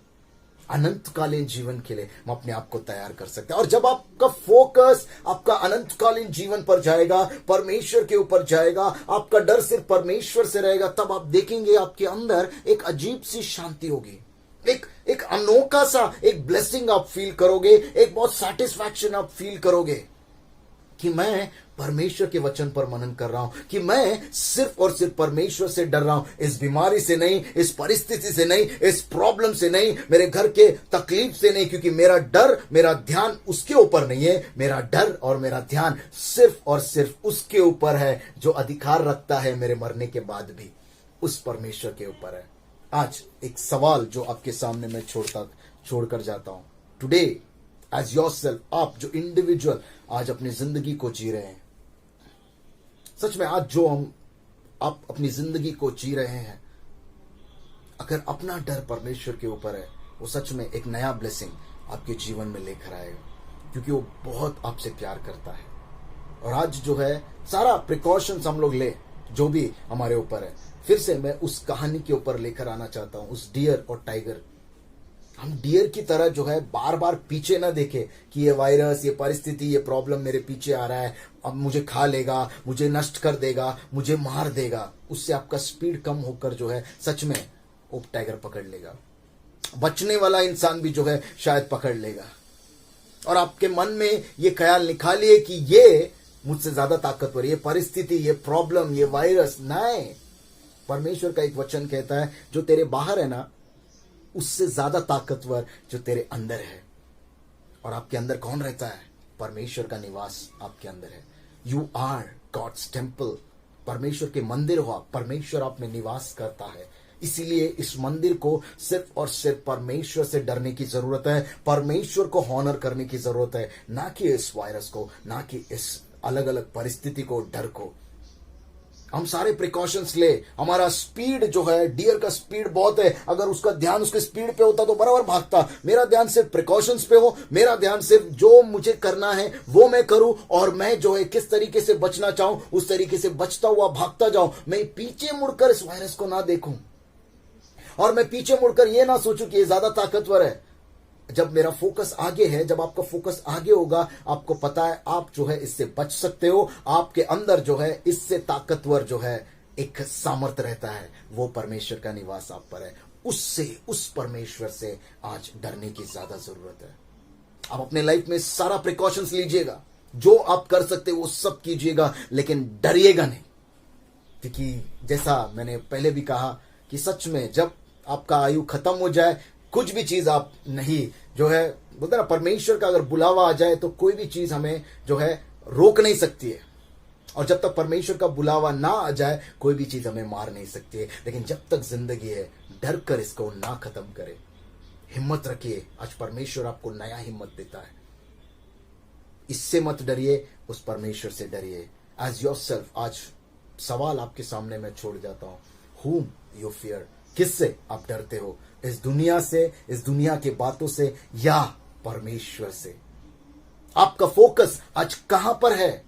अनंतकालीन जीवन के लिए हम अपने आप को तैयार कर सकते हैं। और जब आपका फोकस आपका अनंतकालीन जीवन पर जाएगा, परमेश्वर के ऊपर जाएगा, आपका डर सिर्फ परमेश्वर से रहेगा, तब आप देखेंगे आपके अंदर एक अजीब सी शांति होगी, एक अनोखा सा एक ब्लेसिंग आप फील करोगे, एक बहुत सैटिस्फैक्शन आप फील करोगे कि मैं परमेश्वर के वचन पर मनन कर रहा हूं, कि मैं सिर्फ और सिर्फ परमेश्वर से डर रहा हूं। इस बीमारी से नहीं, इस परिस्थिति से नहीं, इस प्रॉब्लम से नहीं, मेरे घर के तकलीफ से नहीं, क्योंकि मेरा डर, मेरा ध्यान उसके ऊपर नहीं है। मेरा डर और मेरा ध्यान सिर्फ और सिर्फ उसके ऊपर है जो अधिकार रखता है मेरे मरने के बाद भी, उस परमेश्वर के ऊपर है। आज एक सवाल जो आपके सामने मैं छोड़कर जाता हूं, टुडे एज योरसेल्फ, आप जो इंडिविजुअल आज अपनी जिंदगी को जी रहे हैं, सच में आज जो आप अपनी जिंदगी को जी रहे हैं, अगर अपना डर परमेश्वर के ऊपर है, वो सच में एक नया ब्लेसिंग आपके जीवन में लेकर आएगा, क्योंकि वो बहुत आपसे प्यार करता है। और आज जो है सारा प्रिकॉशंस हम लोग ले, जो भी हमारे ऊपर है। फिर से मैं उस कहानी के ऊपर लेकर आना चाहता हूं, उस डियर और टाइगर। हम डियर की तरह जो है बार बार पीछे ना देखें कि ये वायरस, ये परिस्थिति, ये प्रॉब्लम मेरे पीछे आ रहा है, अब मुझे खा लेगा, मुझे नष्ट कर देगा, मुझे मार देगा। उससे आपका स्पीड कम होकर जो है सच में वो टाइगर पकड़ लेगा। बचने वाला इंसान भी जो है शायद पकड़ लेगा। और आपके मन में ये ख्याल निकालिए कि ये मुझसे ज्यादा ताकतवर, ये परिस्थिति, ये प्रॉब्लम, ये वायरस नहीं। परमेश्वर का एक वचन कहता है, जो तेरे बाहर है ना, उससे ज्यादा ताकतवर जो तेरे अंदर है। और आपके अंदर कौन रहता है? परमेश्वर का निवास आपके अंदर है। You are God's temple. परमेश्वर के मंदिर हो आप, परमेश्वर आप में निवास करता है। इसीलिए इस मंदिर को सिर्फ और सिर्फ परमेश्वर से डरने की जरूरत है, परमेश्वर को हॉनर करने की जरूरत है, ना कि इस वायरस को, ना कि इस अलग अलग परिस्थिति को, डर को। हम सारे प्रिकॉशंस ले। हमारा स्पीड जो है, डियर का स्पीड बहुत है, अगर उसका ध्यान उसके स्पीड पे होता तो बराबर भागता। मेरा ध्यान सिर्फ प्रिकॉशंस पे हो, मेरा ध्यान सिर्फ जो मुझे करना है वो मैं करूं, और मैं जो है किस तरीके से बचना चाहूं उस तरीके से बचता हुआ भागता जाऊं। मैं पीछे मुड़कर इस वायरस को ना देखूं, और मैं पीछे मुड़कर ये ना सोचूं कि ये ज्यादा ताकतवर है। जब मेरा फोकस आगे है, जब आपका फोकस आगे होगा, आपको पता है आप जो है इससे बच सकते हो। आपके अंदर जो है इससे ताकतवर जो है एक सामर्थ्य रहता है, वो परमेश्वर का निवास आप पर है। उससे, उस परमेश्वर से आज डरने की ज्यादा जरूरत है। आप अपने लाइफ में सारा प्रिकॉशंस लीजिएगा, जो आप कर सकते वो सब कीजिएगा, लेकिन डरिएगा नहीं। क्योंकि जैसा मैंने पहले भी कहा कि सच में जब आपका आयु खत्म हो जाए, कुछ भी चीज आप नहीं, जो है बोलते ना, परमेश्वर का अगर बुलावा आ जाए तो कोई भी चीज हमें जो है रोक नहीं सकती है। और जब तक परमेश्वर का बुलावा ना आ जाए, कोई भी चीज हमें मार नहीं सकती है। लेकिन जब तक जिंदगी है, डर कर इसको ना खत्म करे, हिम्मत रखिए। आज परमेश्वर आपको नया हिम्मत देता है। इससे मत डरिए, उस परमेश्वर से डरिए। एज योर सेल्फ, आज सवाल आपके सामने मैं छोड़ जाता हूं, whom you fear, किससे आप डरते हो? इस दुनिया से, इस दुनिया के बातों से, या परमेश्वर से? आपका फोकस आज कहां पर है?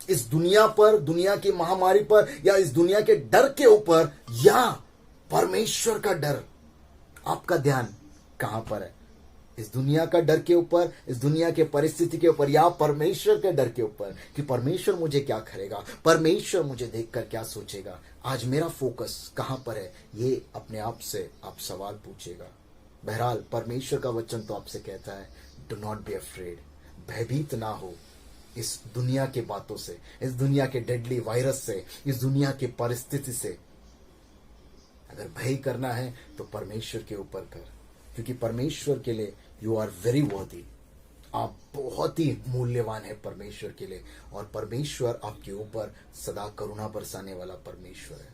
इस दुनिया पर, दुनिया की महामारी पर, या इस दुनिया के डर के ऊपर, या परमेश्वर का डर? आपका ध्यान कहां पर है? इस दुनिया का डर के ऊपर, इस दुनिया के परिस्थिति के ऊपर, या परमेश्वर के डर के ऊपर कि परमेश्वर मुझे क्या करेगा, परमेश्वर मुझे देखकर क्या सोचेगा? आज मेरा फोकस कहां पर है? ये अपने आप से आप सवाल पूछेगा। बहरहाल परमेश्वर का वचन तो आपसे कहता है, डू नॉट बी अफ्रेड, भयभीत ना हो इस दुनिया के बातों से, इस दुनिया के डेडली वायरस से, इस दुनिया की परिस्थिति से। अगर भय करना है तो परमेश्वर के ऊपर कर, क्योंकि परमेश्वर के लिए यू आर वेरी वर्दी। आप बहुत ही मूल्यवान है परमेश्वर के लिए, और परमेश्वर आपके ऊपर सदा करुणा बरसाने वाला परमेश्वर है।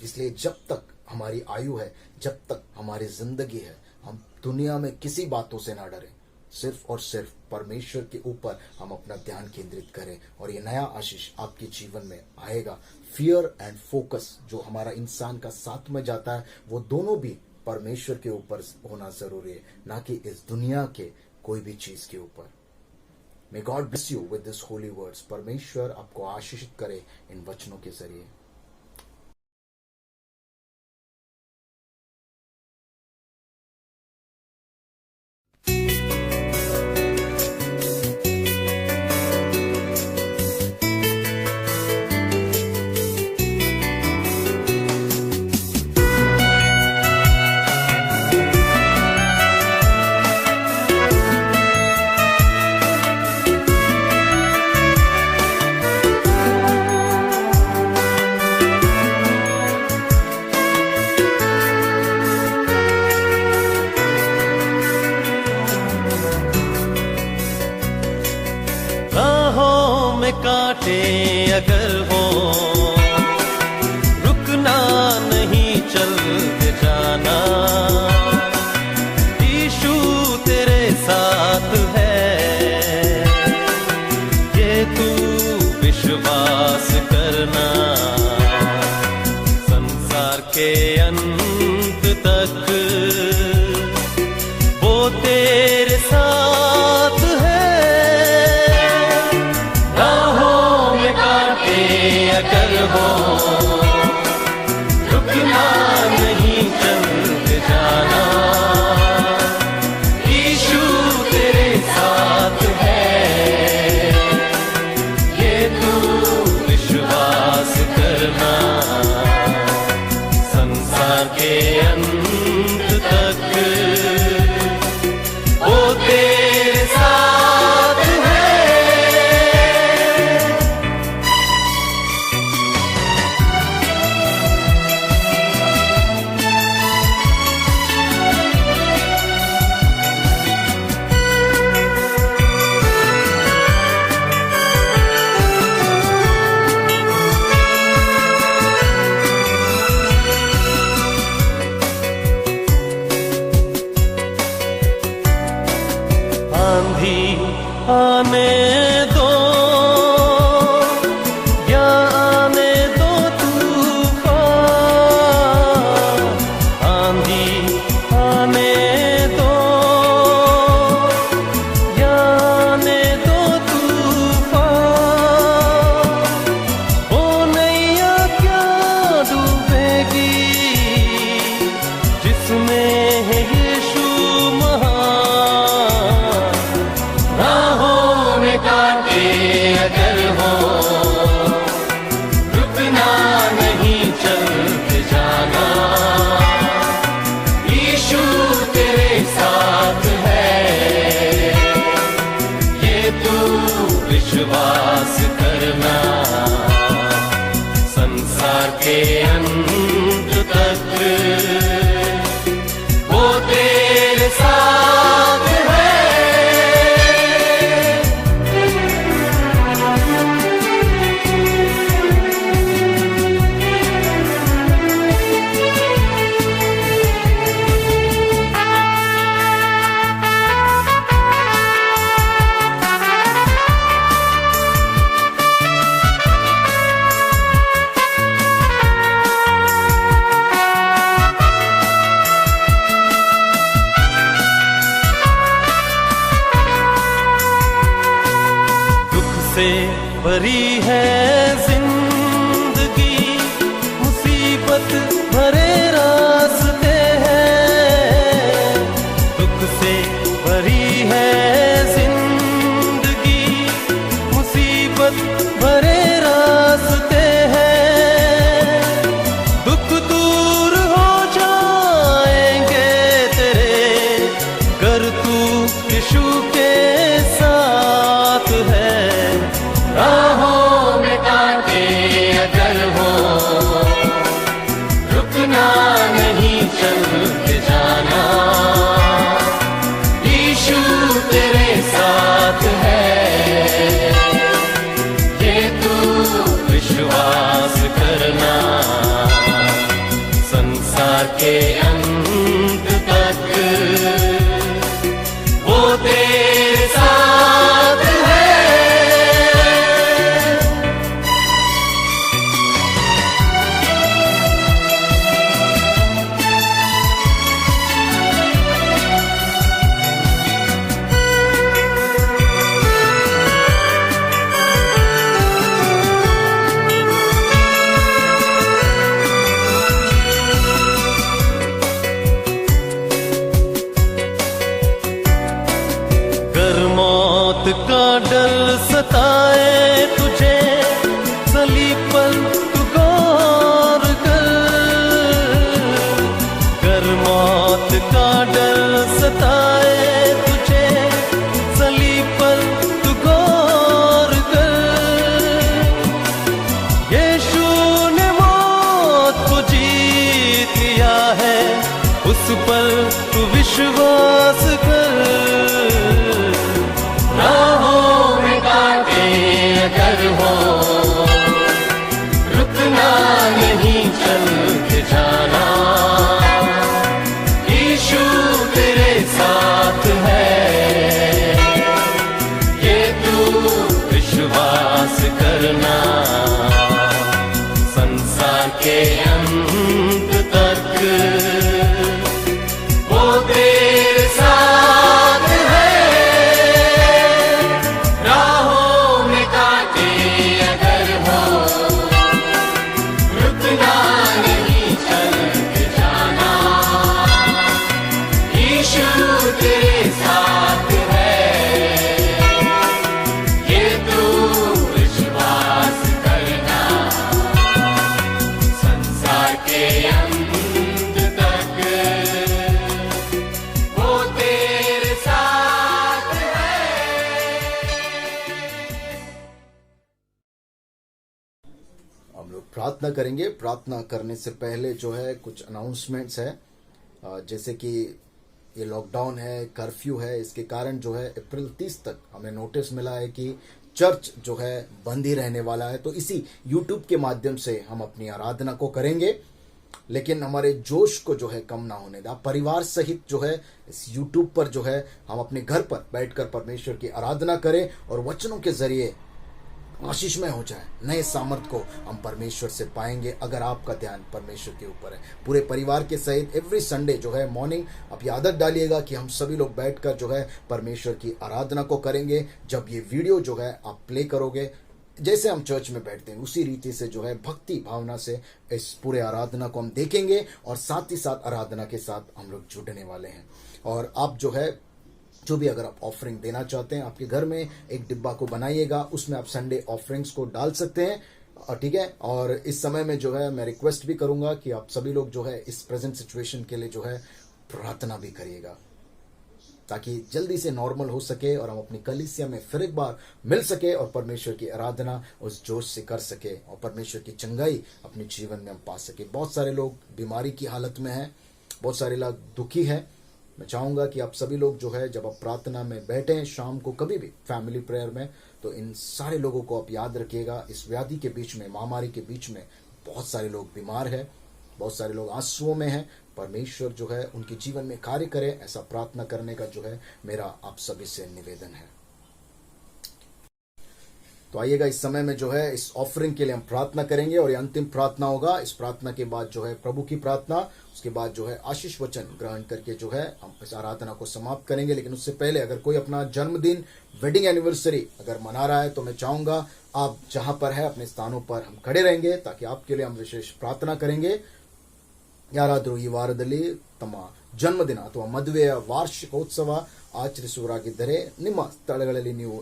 इसलिए जब तक हमारी आयु है, जब तक हमारी जिंदगी है, हम दुनिया में किसी बातों से ना डरें, सिर्फ और सिर्फ परमेश्वर के ऊपर हम अपना ध्यान केंद्रित करें, और ये नया आशीष आपके जीवन में आएगा। फियर एंड फोकस जो हमारा इंसान का साथ में जाता है, वो दोनों भी परमेश्वर के ऊपर होना जरूरी है, ना कि इस दुनिया के कोई भी चीज के ऊपर। May God bless you with this Holi words. परमेश्वर आपको आशीषित करे इन वचनों के जरिए। के अंत तक वो तेरे साथ है। से भरी है जिंदगी, मुसीबत भरे रास्ते हैं। दुख से भरी है जिंदगी, मुसीबत भरे रास्ते हैं। दुख दूर हो जाएंगे तेरे, कर तू यीशु के साथ है। राहों में कांटे अगर हो, रुकना नहीं, चलते जाना। यीशु तेरे साथ है, ये तू विश्वास करना। संसार के अंत तक वो तेरे साथ है। का डर सताए तुझे, सलीब पर तू गौर कर। कर मौत का डर सताए तुझे, सलीब पर तू गौर कर। यीशु ने मौत को जीत लिया है, उस पर तू विश्वास कर। राहों में कांटे अगर हो, रुकना नहीं, चलते जाना। यीशु तेरे साथ है, ये तू विश्वास करना। संसार के अंत तक वो तेरे साथ है। हम लोग प्रार्थना करेंगे। प्रार्थना करने से पहले जो है कुछ अनाउंसमेंट्स है, जैसे कि ये लॉकडाउन है, कर्फ्यू है, इसके कारण जो है अप्रैल 30 तक हमें नोटिस मिला है कि चर्च जो है बंद ही रहने वाला है। तो इसी यूट्यूब के माध्यम से हम अपनी आराधना को करेंगे, लेकिन हमारे जोश को जो है कम ना होने दें। परिवार सहित जो है इस यूट्यूब पर जो है हम अपने घर पर बैठकर परमेश्वर की आराधना करें और वचनों के जरिए आशीषमय हो जाए। नए सामर्थ को हम परमेश्वर से पाएंगे अगर आपका ध्यान परमेश्वर के ऊपर है। पूरे परिवार के सहित एवरी संडे जो है मॉर्निंग आप ये आदत डालिएगा कि हम सभी लोग बैठकर जो है परमेश्वर की आराधना को करेंगे। जब ये वीडियो जो है आप प्ले करोगे, जैसे हम चर्च में बैठते हैं उसी रीति से जो है भक्ति भावना से इस पूरे आराधना को हम देखेंगे और साथ ही साथ आराधना के साथ हम लोग जुड़ने वाले हैं। और आप जो है जो भी अगर आप ऑफरिंग देना चाहते हैं, आपके घर में एक डिब्बा को बनाइएगा, उसमें आप संडे ऑफरिंग्स को डाल सकते हैं। ठीक है। और इस समय में जो है मैं रिक्वेस्ट भी करूंगा कि आप सभी लोग जो है इस प्रेजेंट सिचुएशन के लिए जो है प्रार्थना भी करिएगा। ताकि जल्दी से नॉर्मल हो सके और हम अपनी कलीसिया में फिर एक बार मिल सके और परमेश्वर की आराधना उस जोश से कर सके और परमेश्वर की चंगाई अपने जीवन में हम पा सके। बहुत सारे लोग बीमारी की हालत में हैं, बहुत सारे लोग दुखी हैं। मैं चाहूँगा कि आप सभी लोग जो है, जब आप प्रार्थना में बैठें शाम को कभी भी फैमिली प्रेयर में, तो इन सारे लोगों को आप याद रखिएगा। इस व्याधि के बीच में, महामारी के बीच में बहुत सारे लोग बीमार हैं, बहुत सारे लोग आंसुओं में हैं। परमेश्वर जो है उनके जीवन में कार्य करे, ऐसा प्रार्थना करने का जो है मेरा आप सभी से निवेदन है। तो आइएगा, इस समय में जो है इस ऑफरिंग के लिए हम प्रार्थना करेंगे और ये अंतिम प्रार्थना होगा। इस प्रार्थना के बाद जो है प्रभु की प्रार्थना, उसके बाद जो है आशीष वचन ग्रहण करके जो है हम इस आराधना को समाप्त करेंगे। लेकिन उससे पहले अगर कोई अपना जन्मदिन, वेडिंग एनिवर्सरी अगर मना रहा है, तो मैं चाहूंगा आप जहां पर है अपने स्थानों पर हम खड़े रहेंगे, ताकि आपके लिए हम विशेष प्रार्थना करेंगे। ಯಾರಾದರೂ ಈ ವಾರದಲ್ಲಿ ತಮ್ಮ ಜನ್ಮದಿನ ಅಥವಾ ಮದುವೆಯ ವಾರ್ಷಿಕೋತ್ಸವ ಆಚರಿಸುವರಾಗಿದ್ದರೆ, ನಿಮ್ಮ ಸ್ಥಳಗಳಲ್ಲಿ ನೀವು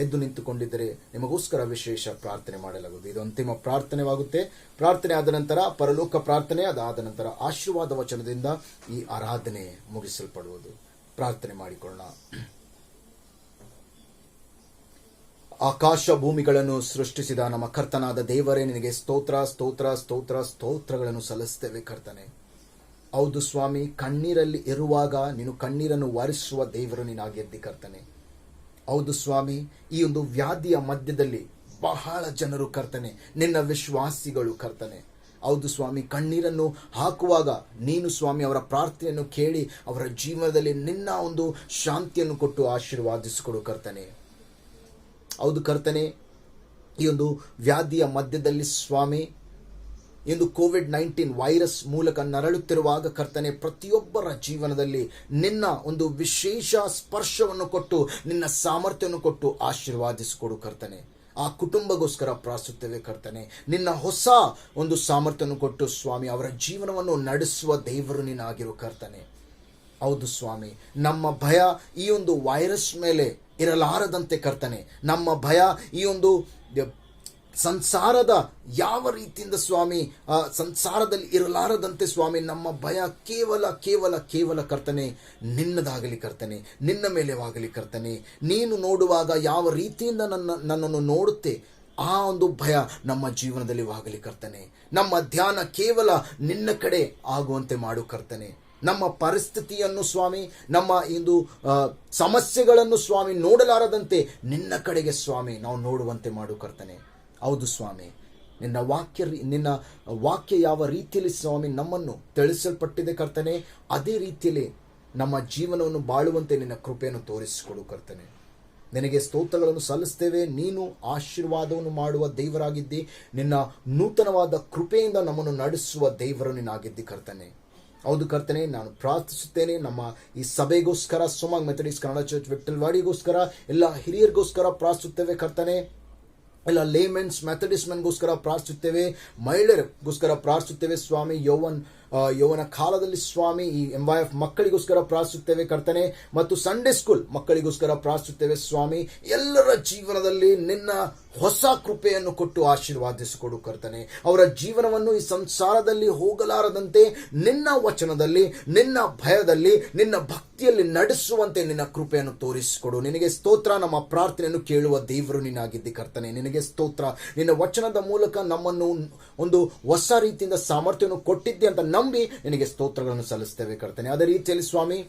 ಎದ್ದು ನಿಂತುಕೊಂಡಿದ್ದರೆ ನಿಮಗೋಸ್ಕರ ವಿಶೇಷ ಪ್ರಾರ್ಥನೆ ಮಾಡಲಾಗುವುದು. ಇದು ಅಂತಿಮ ಪ್ರಾರ್ಥನೆವಾಗುತ್ತೆ. ಪ್ರಾರ್ಥನೆ ಆದ ನಂತರ ಪರಲೋಕ ಪ್ರಾರ್ಥನೆ, ಅದಾದ ನಂತರ ಆಶೀರ್ವಾದ ವಚನದಿಂದ ಈ ಆರಾಧನೆ ಮುಗಿಸಲ್ಪಡುವುದು. ಪ್ರಾರ್ಥನೆ ಮಾಡಿಕೊಳ್ಳೋಣ. ಆಕಾಶ ಭೂಮಿಗಳನ್ನು ಸೃಷ್ಟಿಸಿದ ನಮ್ಮ ಕರ್ತನಾದ ದೇವರೇ, ನಿನಗೆ ಸ್ತೋತ್ರ ಸ್ತೋತ್ರ ಸ್ತೋತ್ರ ಸ್ತೋತ್ರಗಳನ್ನು ಸಲ್ಲಿಸ್ತೇವೆ ಕರ್ತನೆ. ಹೌದು ಸ್ವಾಮಿ, ಕಣ್ಣೀರಲ್ಲಿ ಇರುವಾಗ ನೀನು ಕಣ್ಣೀರನ್ನು ಒರೆಸುವ ದೇವರು ನೀನಾಗಿದ್ದಿ ಕರ್ತನೆ. ಹೌದು ಸ್ವಾಮಿ, ಈ ಒಂದು ವ್ಯಾಧಿಯ ಮಧ್ಯದಲ್ಲಿ ಬಹಳ ಜನರು ಕರ್ತನೆ, ನಿನ್ನ ವಿಶ್ವಾಸಿಗಳು ಕರ್ತನೆ. ಹೌದು ಸ್ವಾಮಿ, ಕಣ್ಣೀರನ್ನು ಹಾಕುವಾಗ ನೀನು ಸ್ವಾಮಿ ಅವರ ಪ್ರಾರ್ಥನೆಯನ್ನು ಕೇಳಿ ಅವರ ಜೀವನದಲ್ಲಿ ನಿನ್ನ ಒಂದು ಶಾಂತಿಯನ್ನು ಕೊಟ್ಟು ಆಶೀರ್ವಾದಿಸಿಕೊಡು ಕರ್ತನೆ. ಹೌದು ಕರ್ತನೆ, ಈ ಒಂದು ವ್ಯಾಧಿಯ ಮಧ್ಯದಲ್ಲಿ ಸ್ವಾಮಿ, ಈ ಒಂದು ಕೋವಿಡ್-19 ವೈರಸ್ ಮೂಲಕ ನರಳುತ್ತಿರುವಾಗ ಕರ್ತನೆ, ಪ್ರತಿಯೊಬ್ಬರ ಜೀವನದಲ್ಲಿ ನಿನ್ನ ಒಂದು ವಿಶೇಷ ಸ್ಪರ್ಶವನ್ನು ಕೊಟ್ಟು ನಿನ್ನ ಸಾಮರ್ಥ್ಯವನ್ನು ಕೊಟ್ಟು ಆಶೀರ್ವಾದಿಸಿಕೊಡು ಕರ್ತನೆ. ಆ ಕುಟುಂಬಗೋಸ್ಕರ ಪ್ರಾರ್ಥಿಸುತ್ತೇವೆ ಕರ್ತನೆ. ನಿನ್ನ ಹೊಸ ಒಂದು ಸಾಮರ್ಥ್ಯವನ್ನು ಕೊಟ್ಟು ಸ್ವಾಮಿ ಅವರ ಜೀವನವನ್ನು ನಡೆಸುವ ದೇವರು ನೀನಾಗಿರು ಕರ್ತನೆ. ಹೌದು ಸ್ವಾಮಿ, ನಮ್ಮ ಭಯ ಈ ಒಂದು ವೈರಸ್ ಮೇಲೆ ಇರಲಾರದಂತೆ ಕರ್ತನೆ. ನಮ್ಮ ಭಯ ಈ ಒಂದು ಸಂಸಾರದ ಯಾವ ರೀತಿಯಿಂದ ಸ್ವಾಮಿ ಸಂಸಾರದಲ್ಲಿ ಇರಲಾರದಂತೆ ಸ್ವಾಮಿ, ನಮ್ಮ ಭಯ ಕೇವಲ ಕೇವಲ ಕೇವಲ ಕರ್ತನೆ ನಿನ್ನದಾಗಲಿ ಕರ್ತನೆ, ನಿನ್ನ ಮೇಲೆವಾಗಲಿ ಕರ್ತನೆ. ನೀನು ನೋಡುವಾಗ ಯಾವ ರೀತಿಯಿಂದ ನನ್ನನ್ನು ನೋಡುತ್ತೆ, ಆ ಒಂದು ಭಯ ನಮ್ಮ ಜೀವನದಲ್ಲಿ ಆಗಲಿ ಕರ್ತನೆ. ನಮ್ಮ ಧ್ಯಾನ ಕೇವಲ ನಿನ್ನ ಕಡೆ ಆಗುವಂತೆ ಮಾಡು ಕರ್ತನೆ. ನಮ್ಮ ಪರಿಸ್ಥಿತಿಯನ್ನು ಸ್ವಾಮಿ, ನಮ್ಮ ಇಂದು ಸಮಸ್ಯೆಗಳನ್ನು ಸ್ವಾಮಿ ನೋಡಲಾರದಂತೆ ನಿನ್ನ ಕಡೆಗೆ ಸ್ವಾಮಿ ನಾವು ನೋಡುವಂತೆ ಮಾಡು ಕರ್ತನೆ. ಹೌದು ಸ್ವಾಮಿ, ನಿನ್ನ ವಾಕ್ಯ ಯಾವ ರೀತಿಯಲ್ಲಿ ಸ್ವಾಮಿ ನಮ್ಮನ್ನು ತಿಳಿಸಲ್ಪಟ್ಟಿದೆ ಕರ್ತನೆ, ಅದೇ ರೀತಿಯಲ್ಲಿ ನಮ್ಮ ಜೀವನವನ್ನು ಬಾಳುವಂತೆ ನಿನ್ನ ಕೃಪೆಯನ್ನು ತೋರಿಸಿಕೊಡು ಕರ್ತನೆ. ನಿನಗೆ ಸ್ತೋತ್ರಗಳನ್ನು ಸಲ್ಲಿಸ್ತೇವೆ. ನೀನು ಆಶೀರ್ವಾದವನ್ನು ಮಾಡುವ ದೇವರಾಗಿದ್ದಿ. ನಿನ್ನ ನೂತನವಾದ ಕೃಪೆಯಿಂದ ನಮ್ಮನ್ನು ನಡೆಸುವ ದೇವರು ನೀನಾಗಿದ್ದಿ ಕರ್ತನೆ. ಹೌದು ಕರ್ತನೆ, ನಾನು ಪ್ರಾರ್ಥಿಸುತ್ತೇನೆ ನಮ್ಮ ಈ ಸಭೆಗೋಸ್ಕರ, ಸೋಮಾಂಗ್ ಮೆಥಡಿಸ್ಟ್ ಕನ್ನಡ ಚರ್ಚ್ ವಿಠಲ್ವಾಡಿಗೋಸ್ಕರ, ಎಲ್ಲ ಹಿರಿಯರಿಗೋಸ್ಕರ ಪ್ರಾರ್ಥಿಸುತ್ತೇವೆ ಕರ್ತನೆ. ಎಲ್ಲ ಲೇಮೆನ್ಸ್ ಮೆಥಡಿಸ್ಟ್ ಮೆನ್ಗೋಸ್ಕರ ಪ್ರಾರ್ಥಿಸುತ್ತೇವೆ, ಮಹಿಳೆಯರಿಗೋಸ್ಕರ ಪ್ರಾರ್ಥಿಸುತ್ತೇವೆ ಸ್ವಾಮಿ. ಯೌವನ ಕಾಲದಲ್ಲಿ ಸ್ವಾಮಿ ಈ MYF ಮಕ್ಕಳಿಗೋಸ್ಕರ ಪ್ರಾರ್ಥಿಸುತ್ತೇವೆ ಕರ್ತನೆ, ಮತ್ತು ಸಂಡೇ ಸ್ಕೂಲ್ ಮಕ್ಕಳಿಗೋಸ್ಕರ ಪ್ರಾರ್ಥಿಸುತ್ತೇವೆ ಸ್ವಾಮಿ. ಎಲ್ಲರ ಜೀವನದಲ್ಲಿ ನಿನ್ನ ಹೊಸ ಕೃಪೆಯನ್ನು ಕೊಟ್ಟು ಆಶೀರ್ವಾದಿಸಿಕೊಡು ಕರ್ತನೆ. ಅವರ ಜೀವನವನ್ನು ಈ ಸಂಸಾರದಲ್ಲಿ ಹೋಗಲಾರದಂತೆ ನಿನ್ನ ವಚನದಲ್ಲಿ, ನಿನ್ನ ಭಯದಲ್ಲಿ, ನಿನ್ನ ಭಕ್ತಿಯಲ್ಲಿ ನಡೆಸುವಂತೆ ನಿನ್ನ ಕೃಪೆಯನ್ನು ತೋರಿಸಿಕೊಡು. ನಿನಗೆ ಸ್ತೋತ್ರ. ನಮ್ಮ ಪ್ರಾರ್ಥನೆಯನ್ನು ಕೇಳುವ ದೇವರು ನೀನಾಗಿದ್ದಿ ಕರ್ತನೆ. ನಿನಗೆ ಸ್ತೋತ್ರ. ನಿನ್ನ ವಚನದ ಮೂಲಕ ನಮ್ಮನ್ನು ಒಂದು ಹೊಸ ರೀತಿಯಿಂದ ಸಾಮರ್ಥ್ಯವನ್ನು ಕೊಟ್ಟಿದ್ದೆ ಅಂತ ನಂಬಿ ನಿನಗೆ ಸ್ತೋತ್ರಗಳನ್ನು ಸಲ್ಲಿಸ್ತೇವೆ ಕರ್ತನೆ. ಅದೇ ರೀತಿಯಲ್ಲಿ ಸ್ವಾಮಿ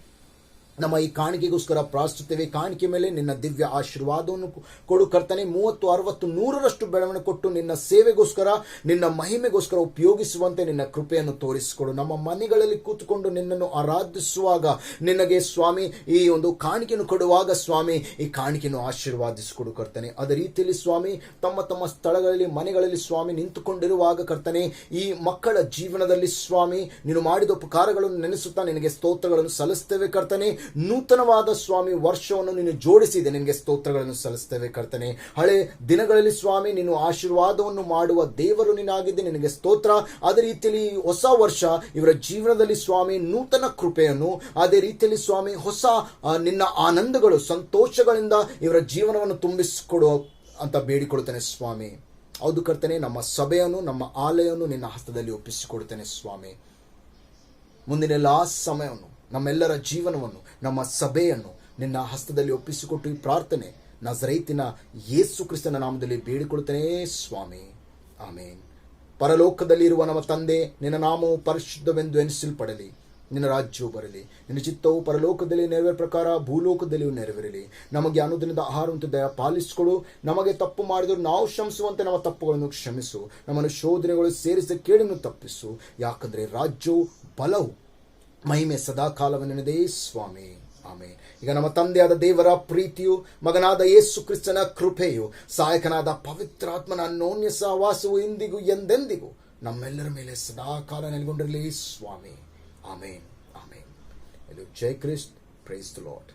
ನಮ್ಮ ಈ ಕಾಣಿಕೆಗೋಸ್ಕರ ಪ್ರಾರ್ಥಿಸುತ್ತೇವೆ. ಕಾಣಿಕೆ ಮೇಲೆ ನಿನ್ನ ದಿವ್ಯ ಆಶೀರ್ವಾದವನ್ನು ಕೊಡು ಕರ್ತನೆ. 30, 60, 100ರಷ್ಟು ಬೆಳವಣಿಗೆ ಕೊಟ್ಟು ನಿನ್ನ ಸೇವೆಗೋಸ್ಕರ, ನಿನ್ನ ಮಹಿಮೆಗೋಸ್ಕರ ಉಪಯೋಗಿಸುವಂತೆ ನಿನ್ನ ಕೃಪೆಯನ್ನು ತೋರಿಸಿಕೊಡು. ನಮ್ಮ ಮನೆಗಳಲ್ಲಿ ಕೂತುಕೊಂಡು ನಿನ್ನನ್ನು ಆರಾಧಿಸುವಾಗ ನಿನಗೆ ಸ್ವಾಮಿ ಈ ಒಂದು ಕಾಣಿಕೆಯನ್ನು ಕೊಡುವಾಗ ಸ್ವಾಮಿ ಈ ಕಾಣಿಕೆಯನ್ನು ಆಶೀರ್ವಾದಿಸಿಕೊಡು ಕರ್ತನೆ. ಅದೇ ರೀತಿಯಲ್ಲಿ ಸ್ವಾಮಿ ತಮ್ಮ ತಮ್ಮ ಸ್ಥಳಗಳಲ್ಲಿ, ಮನೆಗಳಲ್ಲಿ ಸ್ವಾಮಿ ನಿಂತುಕೊಂಡಿರುವಾಗ ಕರ್ತನೆ, ಈ ಮಕ್ಕಳ ಜೀವನದಲ್ಲಿ ಸ್ವಾಮಿ ನೀನು ಮಾಡಿದ ಉಪಕಾರಗಳನ್ನು ನೆನೆಸುತ್ತಾ ನಿನಗೆ ಸ್ತೋತ್ರಗಳನ್ನು ಸಲ್ಲಿಸ್ತೇವೆ ಕರ್ತನೆ. ನೂತನವಾದ ಸ್ವಾಮಿ ವರ್ಷವನ್ನು ನೀನು ಜೋಡಿಸಿದೆ, ನಿನಗೆ ಸ್ತೋತ್ರಗಳನ್ನು ಸಲ್ಲಿಸ್ತೇವೆ ಕರ್ತನೆ. ಹಳೆ ದಿನಗಳಲ್ಲಿ ಸ್ವಾಮಿ ನೀನು ಆಶೀರ್ವಾದವನ್ನು ಮಾಡುವ ದೇವರು ನೀನಾಗಿದ್ದೆ, ನಿನಗೆ ಸ್ತೋತ್ರ. ಅದೇ ರೀತಿಯಲ್ಲಿ ಹೊಸ ವರ್ಷ ಇವರ ಜೀವನದಲ್ಲಿ ಸ್ವಾಮಿ ನೂತನ ಕೃಪೆಯನ್ನು, ಅದೇ ರೀತಿಯಲ್ಲಿ ಸ್ವಾಮಿ ಹೊಸ ನಿನ್ನ ಆನಂದಗಳು, ಸಂತೋಷಗಳಿಂದ ಇವರ ಜೀವನವನ್ನು ತುಂಬಿಸಿಕೊಡು ಅಂತ ಬೇಡಿಕೊಡುತ್ತೇನೆ ಸ್ವಾಮಿ. ಹೌದು ಕರ್ತನೆ, ನಮ್ಮ ಸಭೆಯನ್ನು, ನಮ್ಮ ಆಲಯವನ್ನು ನಿನ್ನ ಹಸ್ತದಲ್ಲಿ ಒಪ್ಪಿಸಿಕೊಡುತ್ತೇನೆ ಸ್ವಾಮಿ. ಮುಂದಿನ ಎಲ್ಲ ಸಮಯವನ್ನು, ನಮ್ಮೆಲ್ಲರ ಜೀವನವನ್ನು, ನಮ್ಮ ಸಭೆಯನ್ನು, ನಿನ್ನ ಹಸ್ತದಲ್ಲಿ ಒಪ್ಪಿಸಿಕೊಟ್ಟು ಈ ಪ್ರಾರ್ಥನೆ ನಜರೇತಿನ ಯೇಸು ಕ್ರಿಸ್ತನ ನಾಮದಲ್ಲಿ ಬೇಡಿಕೊಳ್ಳುತ್ತೇನೆ ಸ್ವಾಮಿ, ಆಮೇನ್. ಪರಲೋಕದಲ್ಲಿರುವ ನಮ್ಮ ತಂದೆ, ನಿನ್ನ ನಾಮವು ಪರಿಶುದ್ಧವೆಂದು ಎನಿಸಲ್ಪಡಲಿ, ನಿನ್ನ ರಾಜ್ಯವು ಬರಲಿ, ನಿನ್ನ ಚಿತ್ತವು ಪರಲೋಕದಲ್ಲಿ ನೆರವೇರ ಪ್ರಕಾರ ಭೂಲೋಕದಲ್ಲಿಯೂ ನೆರವೇರಲಿ. ನಮಗೆ ಅನುದಿನದ ಆಹಾರವಂತ ದಯ ಪಾಲಿಸಿಕೊಡು. ನಮಗೆ ತಪ್ಪು ಮಾಡಿದರೂ ನಾವು ಕ್ಷಮಿಸುವಂತೆ ನಮ್ಮ ತಪ್ಪುಗಳನ್ನು ಕ್ಷಮಿಸು. ನಮ್ಮನ್ನು ಶೋಧನೆಗಳು ಸೇರಿಸಿದ ಕೇಡನ್ನು ತಪ್ಪಿಸು. ಯಾಕಂದರೆ ರಾಜ್ಯವು, ಬಲವು, ಮಹಿಮೆ ಸದಾಕಾಲವನ್ನೆನದೇ ಸ್ವಾಮಿ, ಆಮೇನ್. ಈಗ ನಮ್ಮ ತಂದೆಯಾದ ದೇವರ ಪ್ರೀತಿಯು, ಮಗನಾದ ಯೇಸು ಕ್ರಿಸ್ತನ ಕೃಪೆಯು, ಸಹಾಯಕನಾದ ಪವಿತ್ರಾತ್ಮನ ಅನ್ಯೋನ್ಯ ಸಹವಾಸವು ಇಂದಿಗೂ ಎಂದೆಂದಿಗೂ ನಮ್ಮೆಲ್ಲರ ಮೇಲೆ ಸದಾಕಾಲ ನೆಲೆಗೊಂಡಿರಲಿ ಸ್ವಾಮಿ, ಆಮೇನ್, ಆಮೇನ್. ಜೈ ಕ್ರಿಸ್ಟ್, ಪ್ರೈಸ್ ದ ಲಾರ್ಡ್.